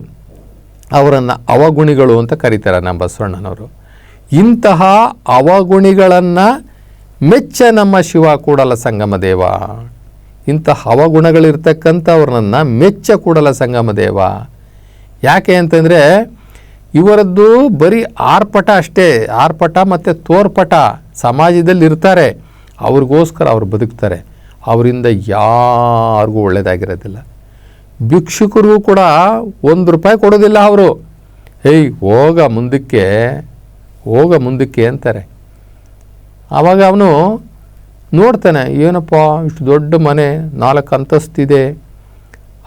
ಅವರನ್ನು ಅವಗುಣಿಗಳು ಅಂತ ಕರೀತಾರೆ ನಮ್ಮ ಬಸವಣ್ಣನವರು. ಇಂತಹ ಅವಗುಣಿಗಳನ್ನು ಮೆಚ್ಚ ನಮ್ಮ ಶಿವ ಕೂಡಲ ಸಂಗಮ ದೇವ. ಇಂತಹ ಅವಗುಣಗಳಿರ್ತಕ್ಕಂಥವ್ರನ್ನ ಮೆಚ್ಚ ಕೂಡಲ ಸಂಗಮ ದೇವ. ಯಾಕೆ ಅಂತಂದರೆ ಇವರದ್ದು ಬರೀ ಆರ್ಪಟ ಅಷ್ಟೇ, ಆರ್ಪಟ ಮತ್ತು ತೋರ್ಪಟ ಸಮಾಜದಲ್ಲಿ ಇರ್ತಾರೆ. ಅವ್ರಿಗೋಸ್ಕರ ಅವ್ರು ಬದುಕ್ತಾರೆ. ಅವರಿಂದ ಯಾರಿಗೂ ಒಳ್ಳೆಯದಾಗಿರೋದಿಲ್ಲ. ಭಿಕ್ಷುಕರಿಗೂ ಕೂಡ ₹1 ಕೊಡೋದಿಲ್ಲ ಅವರು. ಹೋಗ ಮುಂದಕ್ಕೆ ಅಂತಾರೆ. ಆವಾಗ ಅವನು ನೋಡ್ತಾನೆ, ಏನಪ್ಪ ಇಷ್ಟು ದೊಡ್ಡ ಮನೆ, 4 ಅಂತಸ್ತಿದೆ.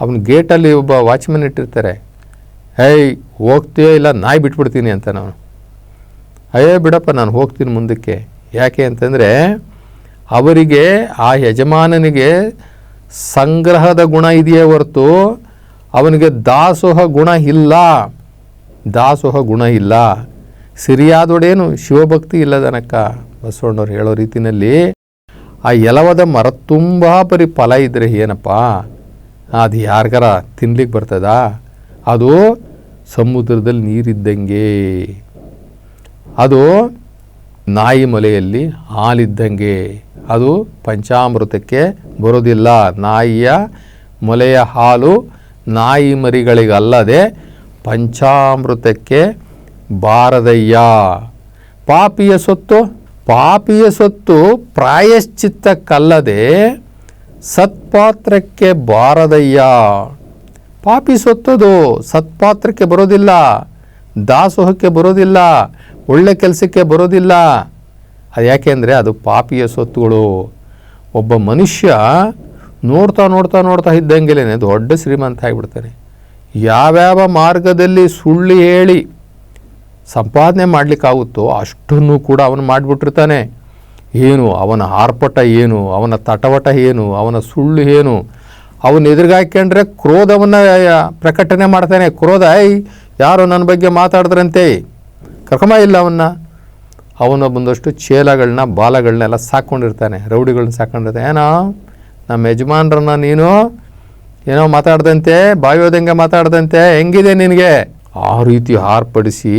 ಅವನ ಗೇಟಲ್ಲಿ ಒಬ್ಬ ವಾಚ್ಮನ್ ಇಟ್ಟಿರ್ತಾರೆ. ಹೋಗ್ತೀಯೋ ಇಲ್ಲ ನಾಯಿ ಬಿಟ್ಬಿಡ್ತೀನಿ ಅಂತ ನಾನು. ಬಿಡಪ್ಪ ನಾನು ಹೋಗ್ತೀನಿ ಮುಂದಕ್ಕೆ. ಯಾಕೆ ಅಂತಂದರೆ ಅವರಿಗೆ ಆ ಯಜಮಾನನಿಗೆ ಸಂಗ್ರಹದ ಗುಣ ಇದೆಯೇ ಹೊರತು ಅವನಿಗೆ ದಾಸೋಹ ಗುಣ ಇಲ್ಲ. ಸಿರಿಯಾದೊಡೇನು ಶಿವಭಕ್ತಿ ಇಲ್ಲದನಕ್ಕ. ಬಸವಣ್ಣವ್ರು ಹೇಳೋ ರೀತಿಯಲ್ಲಿ ಆ ಎಲವದ ಮರ ತುಂಬ ಬರೀ ಫಲ ಇದ್ದರೆ ಏನಪ್ಪ, ಅದು ಯಾರಿಗಾರ ತಿನ್ಲಿಕ್ಕೆ ಬರ್ತದ? ಅದು ಸಮುದ್ರದಲ್ಲಿ ನೀರಿದ್ದಂಗೆ, ಅದು ನಾಯಿ ಮೊಲೆಯಲ್ಲಿ ಹಾಲಿದ್ದಂಗೆ. ಅದು ಪಂಚಾಮೃತಕ್ಕೆ ಬರೋದಿಲ್ಲ. ನಾಯಿಯ ಮೊಲೆಯ ಹಾಲು ನಾಯಿ ಮರಿಗಳಿಗಲ್ಲದೆ ಪಂಚಾಮೃತಕ್ಕೆ ಬಾರದಯ್ಯ. ಪಾಪಿಯ ಸೊತ್ತು ಪ್ರಾಯಶ್ಚಿತ್ತಕ್ಕಲ್ಲದೆ ಸತ್ಪಾತ್ರಕ್ಕೆ ಬಾರದಯ್ಯ. ಪಾಪಿ ಸೊತ್ತದು ಸತ್ಪಾತ್ರಕ್ಕೆ ಬರೋದಿಲ್ಲ, ದಾಸೋಹಕ್ಕೆ ಬರೋದಿಲ್ಲ, ಒಳ್ಳೆ ಕೆಲಸಕ್ಕೆ ಬರೋದಿಲ್ಲ. ಅದು ಯಾಕೆಂದರೆ ಅದು ಪಾಪಿಯ ಸೊತ್ತುಗಳು. ಒಬ್ಬ ಮನುಷ್ಯ ನೋಡ್ತಾ ಇದ್ದಂಗೆಲೇ ದೊಡ್ಡ ಶ್ರೀಮಂತ ಆಗಿಬಿಡ್ತಾನೆ. ಯಾವ್ಯಾವ ಮಾರ್ಗದಲ್ಲಿ ಸುಳ್ಳು ಹೇಳಿ ಸಂಪಾದನೆ ಮಾಡಲಿಕ್ಕಾಗುತ್ತೋ ಅಷ್ಟನ್ನು ಕೂಡ ಅವನು ಮಾಡಿಬಿಟ್ಟಿರ್ತಾನೆ. ಏನು ಅವನ ಆರ್ಪಟ ಏನು, ಅವನ ತಟವಟ ಏನು, ಅವನ ಸುಳ್ಳು ಏನು, ಅವನ ಎದುರುಗಾಕೊಂಡ್ರೆ ಕ್ರೋಧವನ್ನು ಪ್ರಕಟಣೆ ಮಾಡ್ತಾನೆ. ಕ್ರೋಧ, ಯಾರೋ ನನ್ನ ಬಗ್ಗೆ ಮಾತಾಡಿದ್ರಂತೆ, ಕರ್ಕಮ ಇಲ್ಲ ಅವನ ಬಂದಷ್ಟು ಚೇಲಗಳನ್ನ ಬಾಲಗಳನ್ನೆಲ್ಲ ಸಾಕ್ಕೊಂಡಿರ್ತಾನೆ, ರೌಡಿಗಳನ್ನ ಸಾಕ್ಕೊಂಡಿರ್ತಾನೆ. ಏನೋ ನಮ್ಮ ಯಜಮಾನ್ರನ್ನ ನೀನು ಏನೋ ಮಾತಾಡ್ದಂತೆ, ಬಾಯೋದಂಗೆ ಮಾತಾಡ್ದಂತೆ, ಹೆಂಗಿದೆ ನಿನಗೆ? ಆ ರೀತಿ ಆರ್ಪಡಿಸಿ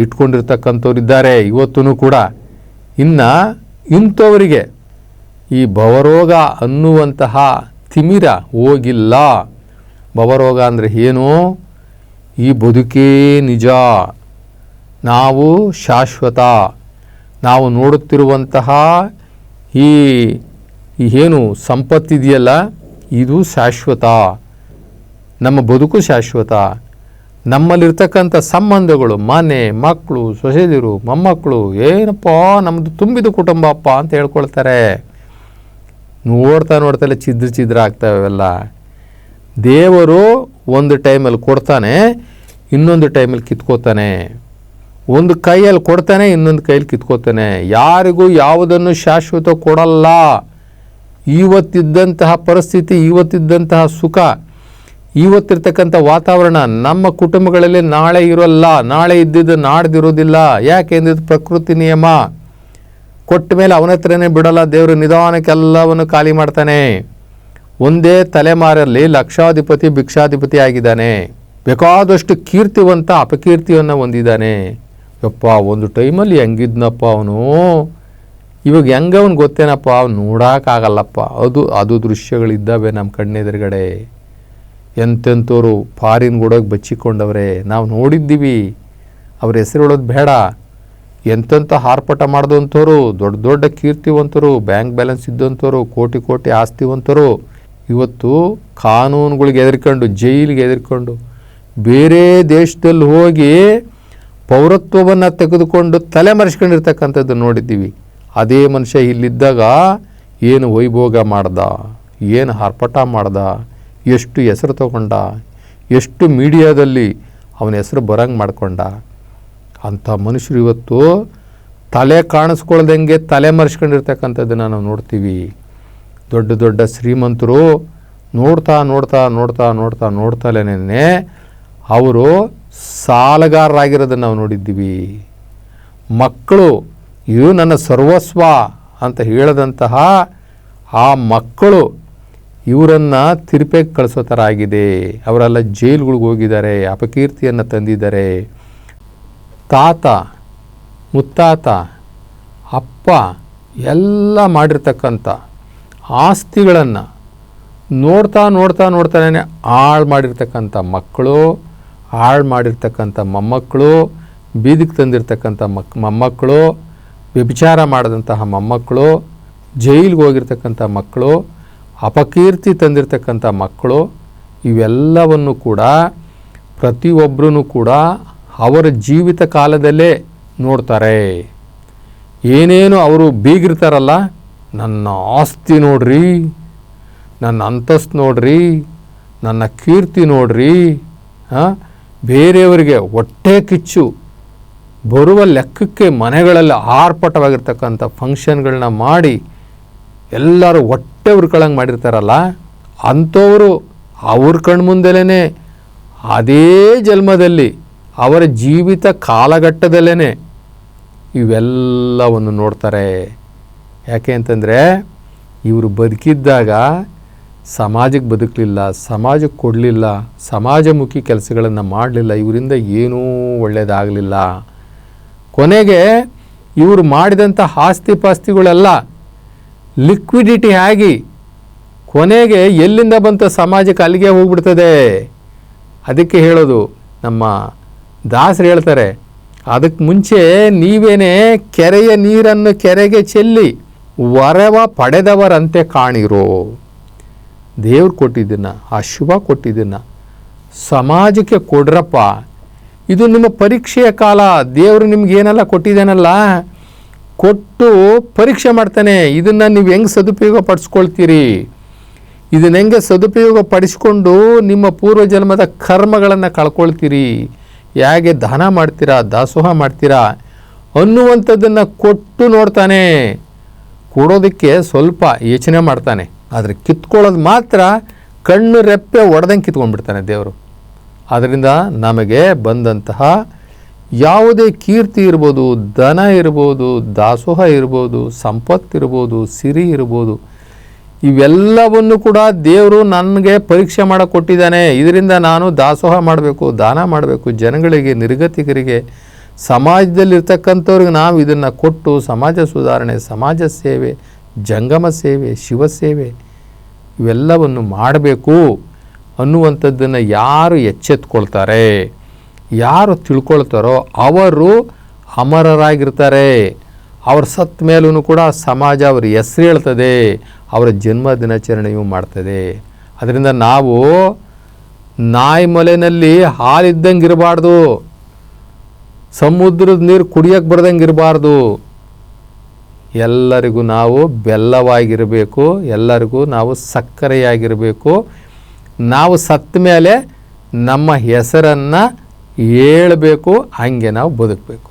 ಇಟ್ಕೊಂಡಿರ್ತಕ್ಕಂಥವ್ರು ಇದ್ದಾರೆ ಇವತ್ತೂ ಕೂಡ. ಇನ್ನು ಇಂಥವರಿಗೆ ಈ ಭವರೋಗ ಅನ್ನುವಂತಹ ತಿಮಿರ ಹೋಗಿಲ್ಲ. ಭವರೋಗ ಅಂದರೆ ಏನು? ಈ ಬದುಕೇ ನಿಜ, ನಾವು ಶಾಶ್ವತ, ನಾವು ನೋಡುತ್ತಿರುವಂತಹ ಈ ಏನು ಸಂಪತ್ತಿದೆಯಲ್ಲ ಇದು ಶಾಶ್ವತ, ನಮ್ಮ ಬದುಕು ಶಾಶ್ವತ. ನಮ್ಮಲ್ಲಿರ್ತಕ್ಕಂಥ ಸಂಬಂಧಗಳು, ಮನೆ, ಮಕ್ಕಳು, ಸೊಸೆದಿರು, ಮೊಮ್ಮಕ್ಕಳು, ಏನಪ್ಪ ನಮ್ಮದು ತುಂಬಿದ ಕುಟುಂಬ ಅಪ್ಪ ಅಂತ ಹೇಳ್ಕೊಳ್ತಾರೆ. ನೋಡ್ತಾ ಛಿದ್ರ ಆಗ್ತಾವೆಲ್ಲ. ದೇವರು ಒಂದು ಟೈಮಲ್ಲಿ ಕೊಡ್ತಾನೆ, ಇನ್ನೊಂದು ಟೈಮಲ್ಲಿ ಕಿತ್ಕೋತಾನೆ. ಒಂದು ಕೈಯಲ್ಲಿ ಕೊಡ್ತಾನೆ, ಇನ್ನೊಂದು ಕೈಯಲ್ಲಿ ಕಿತ್ಕೋತಾನೆ. ಯಾರಿಗೂ ಯಾವುದನ್ನು ಶಾಶ್ವತ ಕೊಡಲ್ಲ. ಇವತ್ತಿದ್ದಂತಹ ಪರಿಸ್ಥಿತಿ, ಇವತ್ತಿದ್ದಂತಹ ಸುಖ, ಇವತ್ತಿರ್ತಕ್ಕಂಥ ವಾತಾವರಣ ನಮ್ಮ ಕುಟುಂಬಗಳಲ್ಲಿ ನಾಳೆ ಇರೋಲ್ಲ. ನಾಳೆ ಇದ್ದಿದ್ದು ನಾಡ್ದಿರೋದಿಲ್ಲ. ಯಾಕೆಂದ್ರೆ ಪ್ರಕೃತಿ ನಿಯಮ. ಕೊಟ್ಟ ಮೇಲೆ ಅವನ ಹತ್ರನೇ ಬಿಡಲ್ಲ ದೇವರು. ನಿಧಾನಕ್ಕೆಲ್ಲವನ್ನು ಖಾಲಿ ಮಾಡ್ತಾನೆ. ಒಂದೇ ತಲೆಮಾರಲ್ಲಿ ಲಕ್ಷಾಧಿಪತಿ ಭಿಕ್ಷಾಧಿಪತಿ ಆಗಿದ್ದಾನೆ. ಬೇಕಾದಷ್ಟು ಕೀರ್ತಿವಂತ ಅಪಕೀರ್ತಿಯನ್ನು ಹೊಂದಿದ್ದಾನೆ. ಯಪ್ಪ ಒಂದು ಟೈಮಲ್ಲಿ ಹೆಂಗಿದ್ನಪ್ಪ ಅವನು, ಇವಾಗ ಹೆಂಗವನು ಗೊತ್ತೇನಪ್ಪ, ಅವ್ನು ನೋಡೋಕ್ಕಾಗಲ್ಲಪ್ಪ. ಅದು ದೃಶ್ಯಗಳಿದ್ದಾವೆ ನಮ್ಮ ಕಣ್ಣೆದುರುಗಡೆ. ಎಂತೆಂಥವ್ರು ಫಾರಿನ್ ಗುಡೋಗಿ ಬಚ್ಚಿಕೊಂಡವ್ರೆ, ನಾವು ನೋಡಿದ್ದೀವಿ. ಅವ್ರ ಹೆಸರು ಹೇಳೋದು ಬೇಡ. ಎಂತೆಂಥ ಆರ್ಭಟ ಮಾಡಿದಂಥವ್ರು, ದೊಡ್ಡ ದೊಡ್ಡ ಕೀರ್ತಿವಂತರು, ಬ್ಯಾಂಕ್ ಬ್ಯಾಲೆನ್ಸ್ ಇದ್ದಂಥವ್ರು, ಕೋಟಿ ಕೋಟಿ ಆಸ್ತಿವಂತರು ಇವತ್ತು ಕಾನೂನುಗಳಿಗೆ ಹೆದರ್ಕೊಂಡು, ಜೈಲಿಗೆ ಹೆದರ್ಕೊಂಡು ಬೇರೆ ದೇಶದಲ್ಲಿ ಹೋಗಿ ಪೌರತ್ವವನ್ನು ತೆಗೆದುಕೊಂಡು ತಲೆಮರೆಸ್ಕೊಂಡಿರ್ತಕ್ಕಂಥದ್ದು ನೋಡಿದ್ದೀವಿ. ಅದೇ ಮನುಷ್ಯ ಇಲ್ಲಿದ್ದಾಗ ಏನು ವೈಭೋಗ ಮಾಡ್ದ, ಏನು ಆರ್ಭಟ ಮಾಡ್ದ, ಎಷ್ಟು ಹೆಸರು ತಗೊಂಡ, ಎಷ್ಟು ಮೀಡಿಯಾದಲ್ಲಿ ಅವನ ಹೆಸರು ಬರಂಗೆ ಮಾಡ್ಕೊಂಡ. ಅಂಥ ಮನುಷ್ಯರು ಇವತ್ತು ತಲೆ ಕಾಣಿಸ್ಕೊಳ್ದಂಗೆ ತಲೆ ಮರೆಸ್ಕೊಂಡಿರ್ತಕ್ಕಂಥದ್ದನ್ನು ನಾವು ನೋಡ್ತೀವಿ. ದೊಡ್ಡ ದೊಡ್ಡ ಶ್ರೀಮಂತರು ನೋಡ್ತಾಲೇನೆ ಅವರು ಸಾಲಗಾರರಾಗಿರೋದನ್ನು ನಾವು ನೋಡಿದ್ದೀವಿ. ಮಕ್ಕಳು ಇವು ನನ್ನ ಸರ್ವಸ್ವ ಅಂತ ಹೇಳದಂತಹ ಆ ಮಕ್ಕಳು ಇವರನ್ನು ತಿರುಪೆಗೆ ಕಳಿಸೋ ಥರ ಆಗಿದೆ. ಅವರೆಲ್ಲ ಜೈಲ್ಗಳಿಗೆ ಹೋಗಿದ್ದಾರೆ, ಅಪಕೀರ್ತಿಯನ್ನು ತಂದಿದ್ದಾರೆ. ತಾತ ಮುತ್ತಾತ ಅಪ್ಪ ಎಲ್ಲ ಮಾಡಿರ್ತಕ್ಕಂಥ ಆಸ್ತಿಗಳನ್ನು ನೋಡ್ತಾನೆ ಹಾಳು ಮಾಡಿರ್ತಕ್ಕಂಥ ಮಕ್ಕಳು, ಹಾಳು ಮಾಡಿರ್ತಕ್ಕಂಥ ಮೊಮ್ಮಕ್ಕಳು, ಬೀದಿಗೆ ತಂದಿರ್ತಕ್ಕಂಥ ಮೊಮ್ಮಕ್ಕಳು, ವ್ಯಭಿಚಾರ ಮಾಡಿದಂತಹ ಮೊಮ್ಮಕ್ಕಳು, ಜೈಲಿಗೆ ಹೋಗಿರ್ತಕ್ಕಂಥ ಮಕ್ಕಳು, ಅಪಕೀರ್ತಿ ತಂದಿರ್ತಕ್ಕಂಥ ಮಕ್ಕಳು, ಇವೆಲ್ಲವನ್ನು ಕೂಡ ಪ್ರತಿಯೊಬ್ಬರೂ ಕೂಡ ಅವರ ಜೀವಿತ ಕಾಲದಲ್ಲೇ ನೋಡ್ತಾರೆ. ಏನೇನು ಅವರು ಬೀಗಿರ್ತಾರಲ್ಲ, ನನ್ನ ಆಸ್ತಿ ನೋಡ್ರಿ, ನನ್ನ ಅಂತಸ್ತು ನೋಡ್ರಿ, ನನ್ನ ಕೀರ್ತಿ ನೋಡ್ರಿ, ಬೇರೆಯವರಿಗೆ ಹೊಟ್ಟೆ ಕಿಚ್ಚು ಬರುವ ಲೆಕ್ಕಕ್ಕೆ ಮನೆಗಳಲ್ಲಿ ಆರ್ಭಟವಾಗಿರ್ತಕ್ಕಂಥ ಫಂಕ್ಷನ್ಗಳನ್ನ ಮಾಡಿ ಎಲ್ಲರೂ ಹೊಟ್ಟೆ ಉರ್ಕೊಳ್ಳಂಗೆ ಮಾಡಿರ್ತಾರಲ್ಲ, ಅಂಥವರು ಅವ್ರ ಕಣ್ಮುಂದೆಲೇ ಅದೇ ಜನ್ಮದಲ್ಲಿ ಅವರ ಜೀವಿತ ಕಾಲಘಟ್ಟದಲ್ಲೇ ಇವೆಲ್ಲವನ್ನು ನೋಡ್ತಾರೆ. ಯಾಕೆ ಅಂತಂದರೆ ಇವರು ಬದುಕಿದ್ದಾಗ ಸಮಾಜಕ್ಕೆ ಬದುಕಲಿಲ್ಲ, ಸಮಾಜಕ್ಕೆ ಕೊಡಲಿಲ್ಲ, ಸಮಾಜಮುಖಿ ಕೆಲಸಗಳನ್ನು ಮಾಡಲಿಲ್ಲ, ಇವರಿಂದ ಏನೂ ಒಳ್ಳೆಯದಾಗಲಿಲ್ಲ. ಕೊನೆಗೆ ಇವರು ಮಾಡಿದಂಥ ಆಸ್ತಿ ಪಾಸ್ತಿಗಳೆಲ್ಲ ಲಿಕ್ವಿಡಿಟಿ ಆಗಿ ಕೊನೆಗೆ ಎಲ್ಲಿಂದ ಬಂತ ಸಮಾಜಕ್ಕೆ ಅಲ್ಲಿಗೆ ಹೋಗ್ಬಿಡ್ತದೆ. ಅದಕ್ಕೆ ಹೇಳೋದು ನಮ್ಮ ದಾಸರು ಹೇಳ್ತಾರೆ, ಅದಕ್ಕೆ ಮುಂಚೆ ನೀವೇನೇ ಕೆರೆಯ ನೀರನ್ನು ಕೆರೆಗೆ ಚೆಲ್ಲಿ ವರವ ಪಡೆದವರಂತೆ ಕಾಣಿರೋ. ದೇವ್ರು ಕೊಟ್ಟಿದ್ದನ್ನು, ಆ ಶಿವ ಕೊಟ್ಟಿದ್ದನ್ನು ಸಮಾಜಕ್ಕೆ ಕೊಡ್ರಪ್ಪ. ಇದು ನಿಮ್ಮ ಪರೀಕ್ಷೆಯ ಕಾಲ. ದೇವರು ನಿಮ್ಗೇನೆಲ್ಲ ಕೊಟ್ಟಿದ್ದಾನಲ್ಲ, ಕೊಟ್ಟು ಪರೀಕ್ಷೆ ಮಾಡ್ತಾನೆ. ಇದನ್ನು ನೀವು ಹೆಂಗೆ ಸದುಪಯೋಗ ಪಡಿಸ್ಕೊಳ್ತೀರಿ, ಇದನ್ನು ಹೆಂಗೆ ಸದುಪಯೋಗ ಪಡಿಸ್ಕೊಂಡು ನಿಮ್ಮ ಪೂರ್ವಜನ್ಮದ ಕರ್ಮಗಳನ್ನು ಕಳ್ಕೊಳ್ತೀರಿ, ಹೇಗೆ ದಾನ ಮಾಡ್ತೀರಾ, ದಾಸೋಹ ಮಾಡ್ತೀರಾ ಅನ್ನುವಂಥದ್ದನ್ನು ಕೊಟ್ಟು ನೋಡ್ತಾನೆ. ಕೊಡೋದಕ್ಕೆ ಸ್ವಲ್ಪ ಯೋಚನೆ ಮಾಡ್ತಾನೆ, ಆದರೆ ಕಿತ್ಕೊಳ್ಳೋದು ಮಾತ್ರ ಕಣ್ಣು ರೆಪ್ಪೆ ಒಡೆದಂಗೆ ಕಿತ್ಕೊಂಡ್ಬಿಡ್ತಾನೆ ದೇವರು. ಆದ್ದರಿಂದ ನಮಗೆ ಬಂದಂತಹ ಯಾವುದೇ ಕೀರ್ತಿ ಇರ್ಬೋದು, ಧನ ಇರ್ಬೋದು, ದಾಸೋಹ ಇರ್ಬೋದು, ಸಂಪತ್ತಿರ್ಬೋದು, ಸಿರಿ ಇರ್ಬೋದು, ಇವೆಲ್ಲವನ್ನು ಕೂಡ ದೇವರು ನನಗೆ ಪರೀಕ್ಷೆ ಮಾಡಕ್ಕೆ ಕೊಟ್ಟಿದ್ದಾನೆ. ಇದರಿಂದ ನಾನು ದಾಸೋಹ ಮಾಡಬೇಕು, ದಾನ ಮಾಡಬೇಕು, ಜನಗಳಿಗೆ, ನಿರ್ಗತಿಕರಿಗೆ, ಸಮಾಜದಲ್ಲಿರ್ತಕ್ಕಂಥವ್ರಿಗೆ ನಾವು ಇದನ್ನು ಕೊಟ್ಟು ಸಮಾಜ ಸುಧಾರಣೆ, ಸಮಾಜ ಸೇವೆ, ಜಂಗಮ ಸೇವೆ, ಶಿವಸೇವೆ ಇವೆಲ್ಲವನ್ನು ಮಾಡಬೇಕು ಅನ್ನುವಂಥದ್ದನ್ನು ಯಾರು ಎಚ್ಚೆತ್ಕೊಳ್ತಾರೆ, ಯಾರು ತಿಳ್ಕೊಳ್ತಾರೋ ಅವರು ಅಮರರಾಗಿರ್ತಾರೆ. ಅವ್ರ ಸತ್ತ ಮೇಲೂ ಕೂಡ ಸಮಾಜ ಅವ್ರ ಹೆಸರು ಹೇಳ್ತದೆ, ಅವರ ಜನ್ಮ ದಿನಾಚರಣೆಯೂ ಮಾಡ್ತದೆ. ಅದರಿಂದ ನಾವು ನಾಯಿ ಮೊಲೆಯಲ್ಲಿ ಹಾಲಿದ್ದಂಗೆ ಇರಬಾರ್ದು, ಸಮುದ್ರದ ನೀರು ಕುಡಿಯೋಕ್ಕೆ ಬರ್ದಂಗೆ ಇರಬಾರ್ದು. ಎಲ್ಲರಿಗೂ ನಾವು ಬೆಲ್ಲವಾಗಿರಬೇಕು, ಎಲ್ಲರಿಗೂ ನಾವು ಸಕ್ಕರೆಯಾಗಿರಬೇಕು. ನಾವು ಸತ್ತ ಮೇಲೆ ನಮ್ಮ ಹೆಸರನ್ನು ಹೇಳಬೇಕು, ಹಾಗೆ ನಾವು ಬದುಕಬೇಕು.